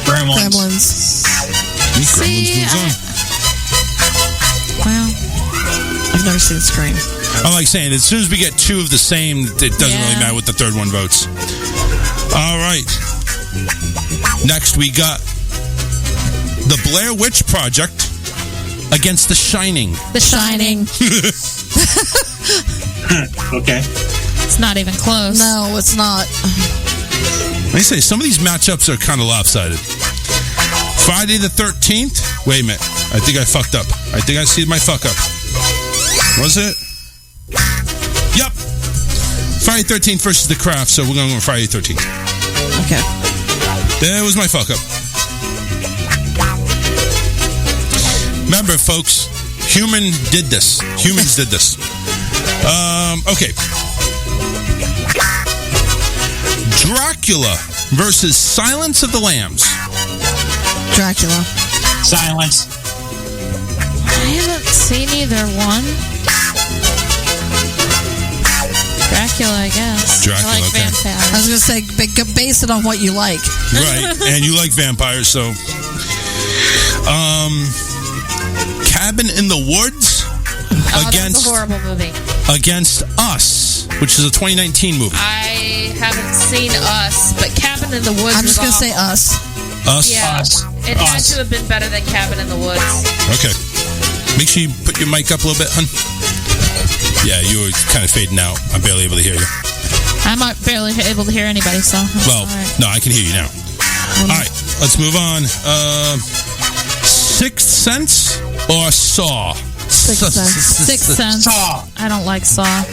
Gremlins. Gremlins moves on. Well, I've I've never seen Scream. I'm like saying, as soon as we get two of the same, it doesn't really matter what the third one votes. All right. Next, we got The Blair Witch Project against The Shining. The Shining. Okay. It's not even close. No, it's not. Let me say, some of these matchups are kind of lopsided. Friday the 13th. Wait a minute. I think I fucked up. I think I see my fuck up. Was it? Yep. Friday 13th versus The Craft, so we're going to go Friday 13th. Okay. There was my fuck up. Remember, folks, humans did this. Okay. Dracula versus Silence of the Lambs. Dracula. Silence. I haven't seen either one. Dracula, I guess. Dracula, I like okay. vampires. I was going to say, base it on what you like. Right, and you like vampires, so... Cabin in the Woods that's a horrible movie. against Us, which is a 2019 movie. I haven't seen Us, but Cabin in the Woods. I'm just going to say Us. Us? Yeah, it had to have been better than Cabin in the Woods. Okay. Make sure you put your mic up a little bit, hun. Yeah, you were kind of fading out. I'm barely able to hear you. I'm not barely able to hear anybody, so... Well, no, I can hear you now. All right, let's move on. Sixth Sense or Saw? Sixth Sense. Saw. I don't like Saw.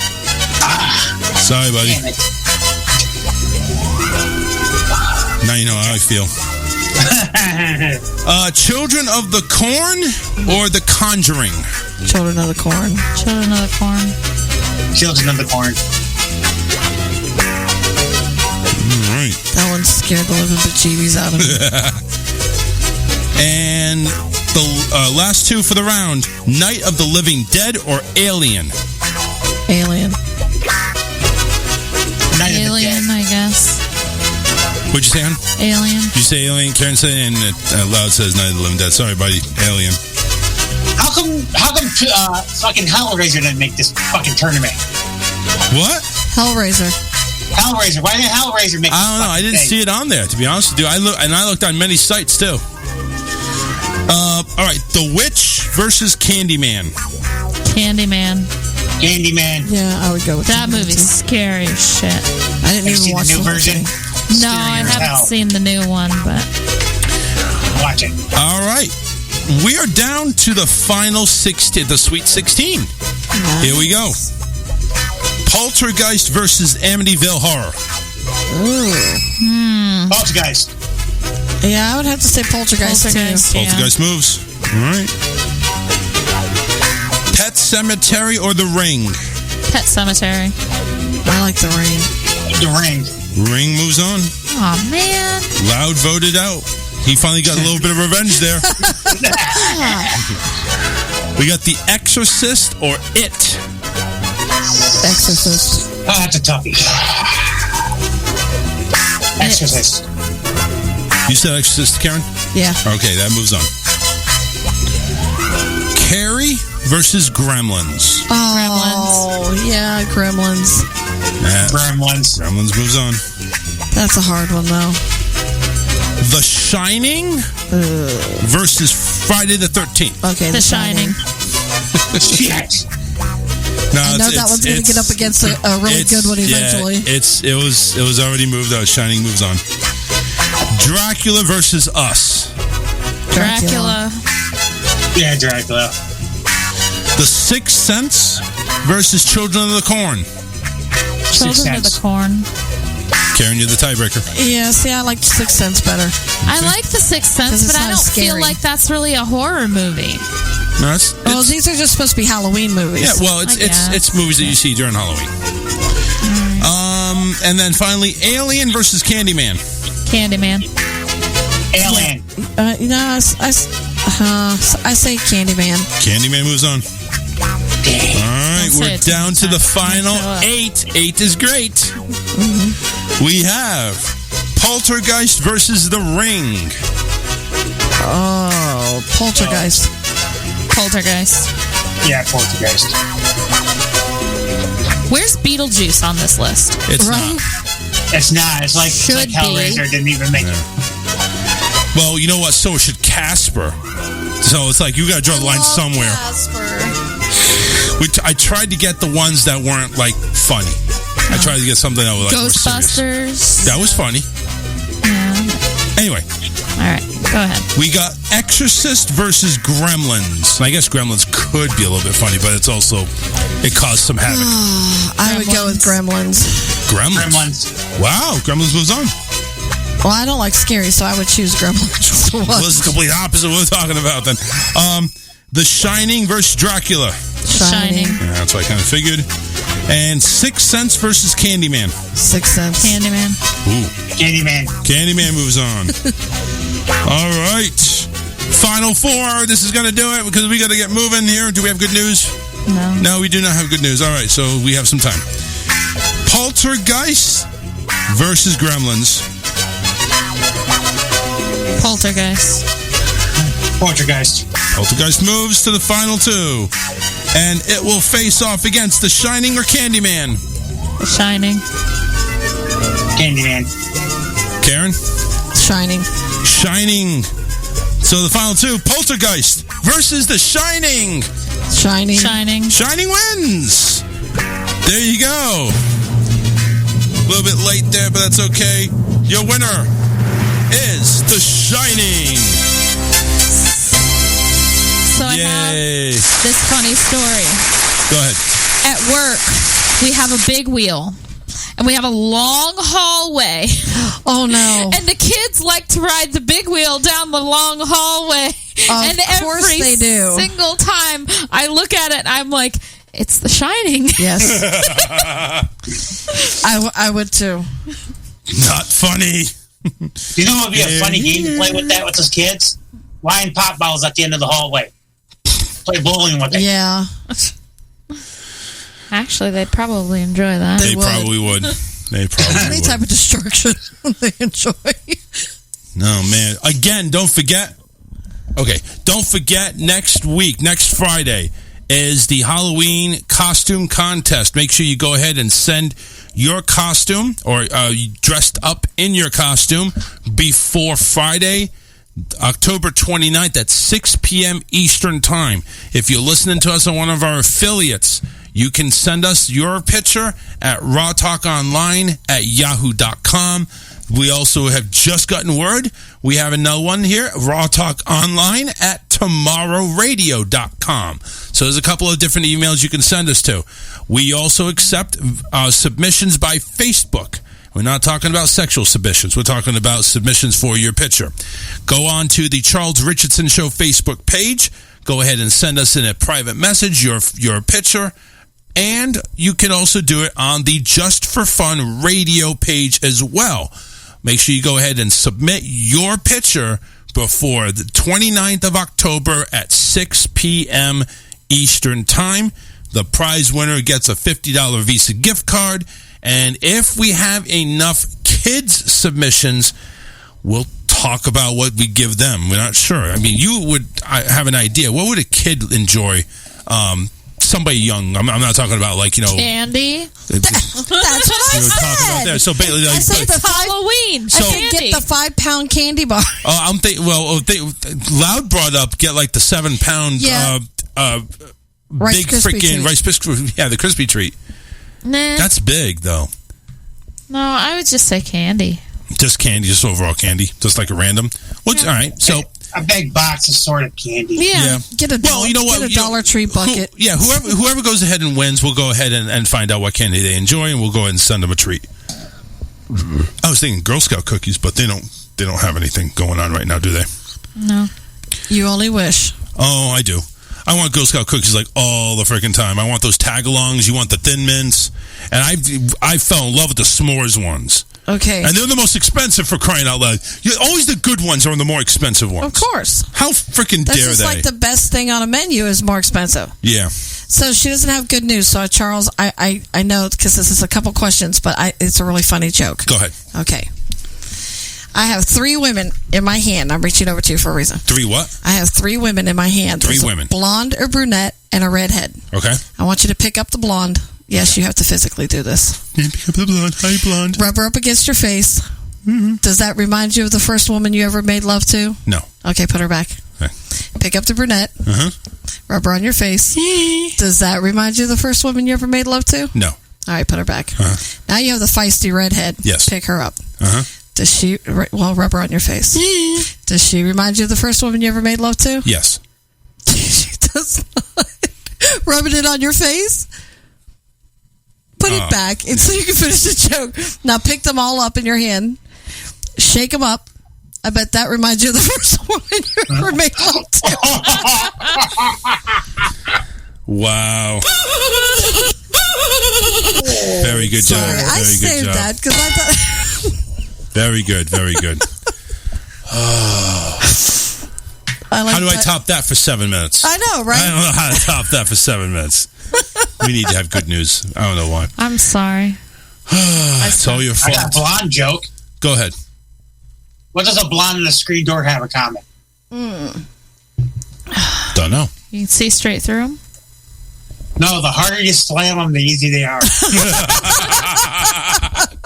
Sorry, buddy. Now you know how I feel. Children of the Corn or The Conjuring? Children of the Corn. Children of the Corn. Children of the Corn. All right. That one scared the living bejeebies out of me. And the last two for the round, Night of the Living Dead or Alien? Alien. Alien, I guess. What'd you say, hon? Alien. You say Alien, Karen said, and Loud says Night of the Living Dead. Sorry, buddy. Alien. How come fucking Hellraiser didn't make this fucking tournament? What? Hellraiser. Why didn't Hellraiser make this? I don't know. I didn't see it on there, to be honest with you. I looked on many sites, too. All right. The Witch versus Candyman. Candyman. Yeah, I would go with that. Movie's scary as shit. I didn't even watch the new version. No, I haven't seen the new one, but... Watch it. All right. We are down to the final 16, the Sweet 16. Nice. Here we go. Poltergeist versus Amityville Horror. Ooh. Poltergeist. Yeah, I would have to say Poltergeist too. Poltergeist moves. All right. Pet Sematary or The Ring? Pet Sematary. I like The Ring. The Ring. Ring moves on. Oh man. Loud voted out. He finally got a little bit of revenge there. We got The Exorcist or It? Exorcist. Oh, that's a toughie. Exorcist. You said Exorcist, Karen? Yeah. Okay, that moves on. Carrie versus Gremlins. Oh, yeah, Gremlins. Gremlins moves on. That's a hard one, though. The Shining versus Friday the 13th. Okay, The Shining. Shit. No, I know that one's going to get up against a really good one eventually. Yeah, it was already moved out. Shining moves on. Dracula versus Us. Dracula. Yeah, Dracula. The Sixth Sense versus Children of the Corn. Children of the Corn. Karen, you're the tiebreaker. Yeah, see, I like Sixth Sense better. I like The Sixth Sense, but I don't feel like that's really a horror movie. No, well, these are just supposed to be Halloween movies. Yeah, well, it's movies that you see during Halloween. And then finally, Alien versus Candyman. Candyman. Alien. I say Candyman. Candyman moves on. All right, we're down to the final 8. 8 is great. Mm-hmm. We have Poltergeist versus The Ring. Oh, Poltergeist. Poltergeist. Yeah, Poltergeist. Where's Beetlejuice on this list? It's not. It's not. It's like Hellraiser didn't even make it. Well, you know what? So should Casper. So it's like you got to draw the line somewhere. I tried to get the ones that weren't like funny. I tried to get something that was like Ghostbusters. That was funny. Yeah. Anyway. All right, go ahead. We got Exorcist versus Gremlins. I guess Gremlins could be a little bit funny, but it caused some havoc. I would go with Gremlins. Gremlins. Wow, Gremlins moves on. Well, I don't like scary, so I would choose Gremlins. Well, this is the complete opposite of what we're talking about then. The Shining versus Dracula. Shining. Yeah, that's what I kind of figured. And Sixth Sense versus Candyman. Sixth Sense. Candyman. Ooh. Candyman moves on. All right. Final four. This is going to do it because we got to get moving here. Do we have good news? No, we do not have good news. All right, so we have some time. Poltergeist versus Gremlins. Poltergeist. Poltergeist moves to the final two. And it will face off against The Shining or Candyman. The Shining. Candyman. Karen? Shining. So the final two, Poltergeist versus The Shining. Shining wins. There you go. A little bit late there, but that's okay. Your winner is The Shining. So I have this funny story. Go ahead. At work, we have a big wheel. And we have a long hallway. Oh, no. And the kids like to ride the big wheel down the long hallway. And Of course they do. Single time I look at it, I'm like, it's The Shining. Yes. I would too. Not funny. You know what would be a funny game to play with that with those kids? Line pop balls at the end of the hallway. Play bowling with it. Yeah. Actually, they'd probably enjoy that. They probably would. Any type of destruction they enjoy. No, man. Again, don't forget. Okay, don't forget next Friday, is the Halloween costume contest. Make sure you go ahead and send your costume or dressed up in your costume before Friday, October 29th at 6 p.m. Eastern Time. If you're listening to us on one of our affiliates, you can send us your picture at rawtalkonline@yahoo.com. We also have just gotten word. We have another one here, rawtalkonline@tomorrowradio.com. So there's a couple of different emails you can send us to. We also accept submissions by Facebook. We're not talking about sexual submissions. We're talking about submissions for your picture. Go on to the Charles Richardson Show Facebook page. Go ahead and send us in a private message your picture. And you can also do it on the Just for Fun radio page as well. Make sure you go ahead and submit your picture before the 29th of October at 6 p.m. Eastern Time. The prize winner gets a $50 Visa gift card. And if we have enough kids submissions, we'll talk about what we give them. We're not sure. I mean, you would have an idea. What would a kid enjoy? Somebody young. I'm not talking about candy. That's what I said. There. So basically, I said the Halloween. So get the 5-pound candy bar. I'm thinking. Loud brought up get like the 7-pound big freaking Rice Krispie. Yeah, the crispy treat. Nah. That's big though. No, I would just say candy. Just candy, just overall candy, just like a random. All right, so. A big box of assorted candy. Yeah. Get a Dollar Tree bucket. Whoever goes ahead and wins, we'll go ahead and find out what candy they enjoy, and we'll go ahead and send them a treat. I was thinking Girl Scout cookies, but they don't have anything going on right now, do they? No. You only wish. Oh, I do. I want Girl Scout cookies like all the freaking time. I want those tag-alongs. You want the Thin Mints. And I fell in love with the s'mores ones. Okay. And they're the most expensive, for crying out loud. Always the good ones are the more expensive ones. Of course. How freaking dare they? That's just like the best thing on a menu is more expensive. Yeah. So she doesn't have good news. So Charles, I know because this is a couple questions, but it's a really funny joke. Go ahead. Okay. I have 3 women in my hand. I'm reaching over to you for a reason. 3 what? I have 3 women in my hand. 3 There's women. A blonde, a brunette, and a redhead. Okay. I want you to pick up the blonde. Yes, you have to physically do this. Pick up the blonde. Hi, blonde. Rub her up against your face. Mm-hmm. Does that remind you of the first woman you ever made love to? No. Okay, put her back. Okay. Pick up the brunette. Uh-huh. Rub her on your face. Does that remind you of the first woman you ever made love to? No. All right, put her back. Uh-huh. Now you have the feisty redhead. Yes. Pick her up. Uh-huh. Does she... Well, rub her on your face. Does she remind you of the first woman you ever made love to? Yes. She does not. Rubbing it on your face? Put it back so you can finish the joke. Now pick them all up in your hand. Shake them up. I bet that reminds you of the first woman you ever made love to. Wow. Very good job. Sorry, I saved that because I thought... Very good. Very good. How do I top that for 7 minutes? I know, right? I don't know how to top that for 7 minutes. We need to have good news. I don't know why. I'm sorry. It's all your fault. I got a blonde joke. Go ahead. What does a blonde and a screen door have in common? Don't know. You can see straight through them? No, the harder you slam them, the easier they are.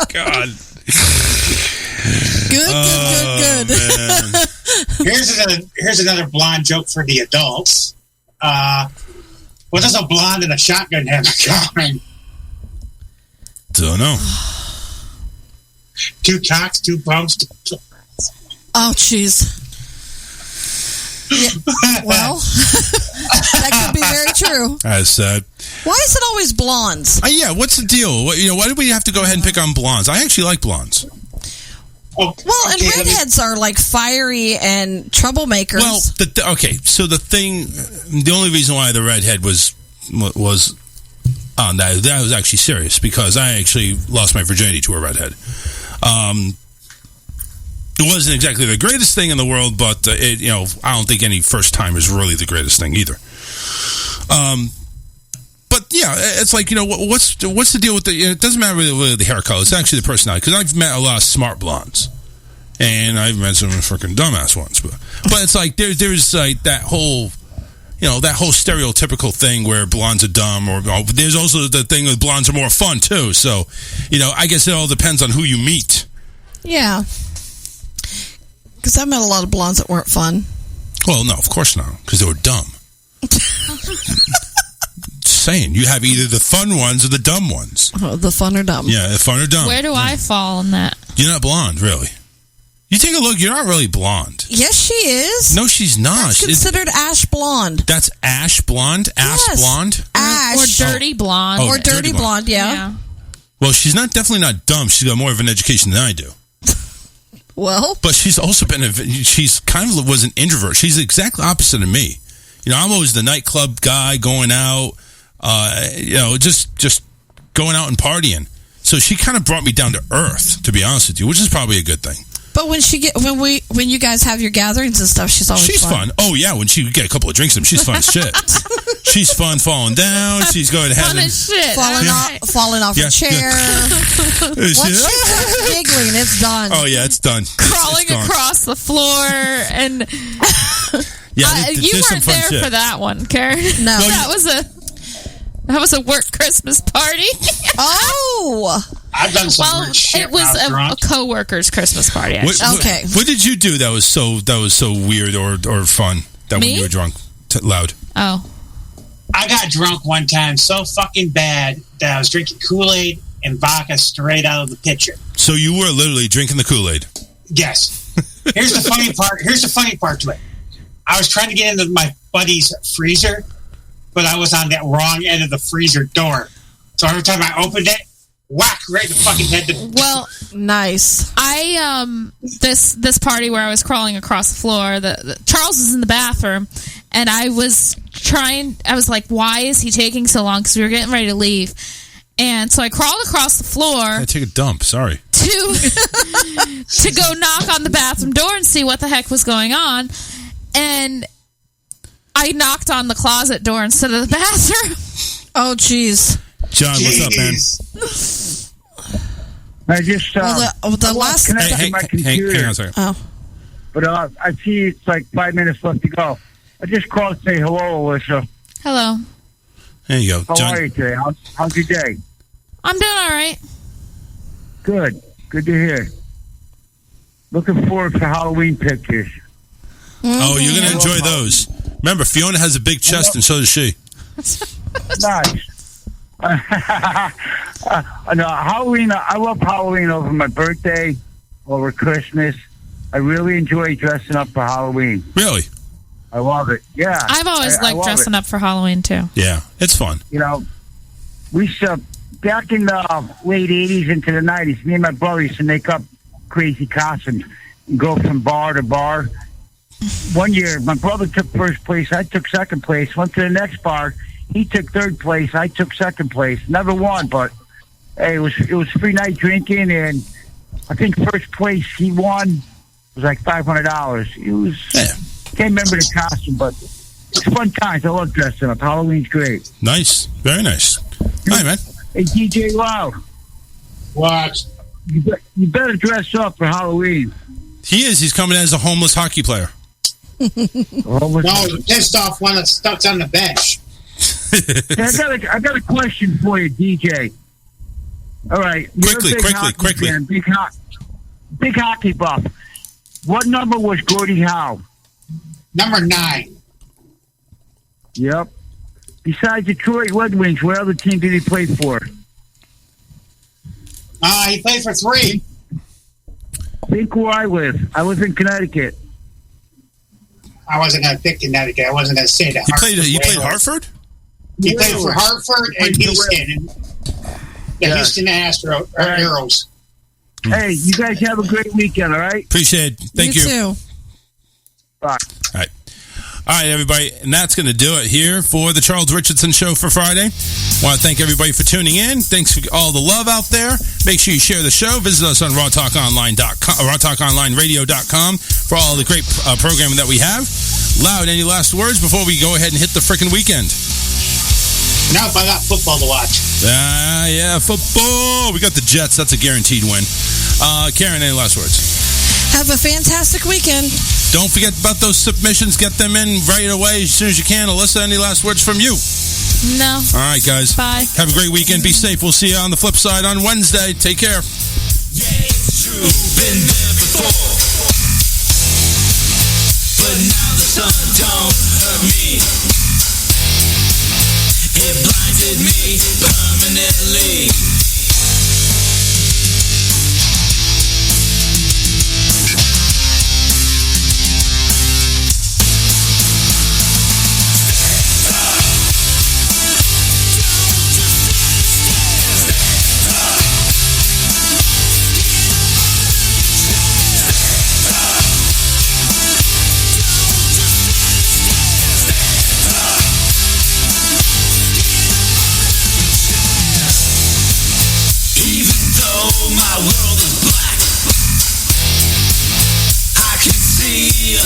God. Good. Here's another blonde joke for the adults. What does a blonde and a shotgun have in common? Don't know. 2 cocks, 2 pumps. Oh, jeez. Yeah, well, that could be very true. That's sad. Why is it always blondes? Yeah, what's the deal? Why do we have to go ahead and pick on blondes? I actually like blondes. Well, and redheads are like fiery and troublemakers. Well, so the only reason why the redhead was on that was actually serious because I actually lost my virginity to a redhead. It wasn't exactly the greatest thing in the world, but I don't think any first time is really the greatest thing either. But yeah, it's like what's the deal with it doesn't matter really the hair color. It's actually the personality because I've met a lot of smart blondes, and I've met some freaking dumbass ones. But it's like there's like that whole stereotypical thing where blondes are dumb, or there's also the thing that blondes are more fun too. So I guess it all depends on who you meet. Yeah. Because I met a lot of blondes that weren't fun. Well, no, of course not, because they were dumb. Just saying, you have either the fun ones or the dumb ones. Oh, the fun or dumb. Yeah, the fun or dumb. Where do I fall in that? You're not blonde, really. You take a look, you're not really blonde. Yes, she is. No, she's not. That's considered ash blonde. That's ash blonde? Ash blonde? Ash. Or dirty blonde. Or dirty blonde, yeah. Well, she's definitely not dumb. She's got more of an education than I do. Well, but she's also she's kind of was an introvert. She's the exact opposite of me. I'm always the nightclub guy going out, just going out and partying. So she kind of brought me down to earth, to be honest with you, which is probably a good thing. But when you guys have your gatherings and stuff, she's always fun. Oh yeah, when she get a couple of drinks in, she's fun as shit. She's fun falling down. She's going ahead and falling off a chair. Once she's giggling, it's done. Oh yeah, it's done. Crawling across the floor and you weren't there for that one, Karen. No, that was a work Christmas party. Oh. I've done some weird shit. It was a co-worker's Christmas party. Okay. What did you do that was so weird or fun? When you were drunk, loud. Oh. I got drunk one time so fucking bad that I was drinking Kool-Aid and vodka straight out of the pitcher. So you were literally drinking the Kool-Aid? Yes. Here's the funny part. Here's the funny part to it. I was trying to get into my buddy's freezer, but I was on that wrong end of the freezer door. So every time I opened it, whack right in the fucking head. Well, nice. I this party where I was crawling across the floor. Charles was in the bathroom, and I was like, why is he taking so long? Because we were getting ready to leave, and so I crawled across the floor. I take a dump. Sorry. To go knock on the bathroom door and see what the heck was going on, and I knocked on the closet door instead of the bathroom. Oh, jeez. John, what's up, man? I just the last connected to my computer. Hang on a second. Oh. But I see it's like 5 minutes left to go. I just called to say hello, Alyssa. Hello. There you go. How are you today? How's your day? I'm doing all right. Good. Good to hear. Looking forward to Halloween pictures. Oh, you're going to enjoy those. Remember, Fiona has a big chest, and so does she. Nice. No, Halloween. I love Halloween over my birthday, over Christmas. I really enjoy dressing up for Halloween. Really? I love it. Yeah. I've always liked dressing up for Halloween, too. Yeah, it's fun. You know, we used to, back in the late 80s into the 90s, me and my brother used to make up crazy costumes and go from bar to bar. One year, my brother took first place. I took second place. Went to the next bar. He took third place. I took second place. Never won, but hey, it was free night drinking, and I think first place he won was like $500. It was can't remember the costume, but it's fun times. I love dressing up. Halloween's great. Nice, very nice. Hi, man. Hey, DJ Wow. What? You better dress up for Halloween. He is. He's coming as a homeless hockey player. No, the pissed off one that's stuck on the bench. I got a question for you, DJ. All right. Quickly. Fan, big hockey buff. What number was Gordie Howe? Number 9. Yep. Besides Detroit Red Wings, what other team did he play for? He played for 3. Think where I live. I live in Connecticut. I wasn't going to pick Connecticut. I wasn't going to say that. You played Hartford? He played for Hartford and Houston. Houston Aeros. Hey, you guys have a great weekend, all right? Appreciate it. Thank you. You too. Bye. All right, everybody. And that's going to do it here for the Charles Richardson Show for Friday. Want to thank everybody for tuning in. Thanks for all the love out there. Make sure you share the show. Visit us on rawtalkonlineradio.com for all the great programming that we have. Loud, any last words before we go ahead and hit the frickin' weekend? No, but I got football to watch. Yeah, football. We got the Jets. That's a guaranteed win. Karen, any last words? Have a fantastic weekend. Don't forget about those submissions. Get them in right away as soon as you can. Alyssa, any last words from you? No. All right, guys. Bye. Have a great weekend. Be safe. We'll see you on the flip side on Wednesday. Take care. Yeah, it's true. Been there before. But now the sun don't hurt me. It blinded me permanently. My world is black. I can see a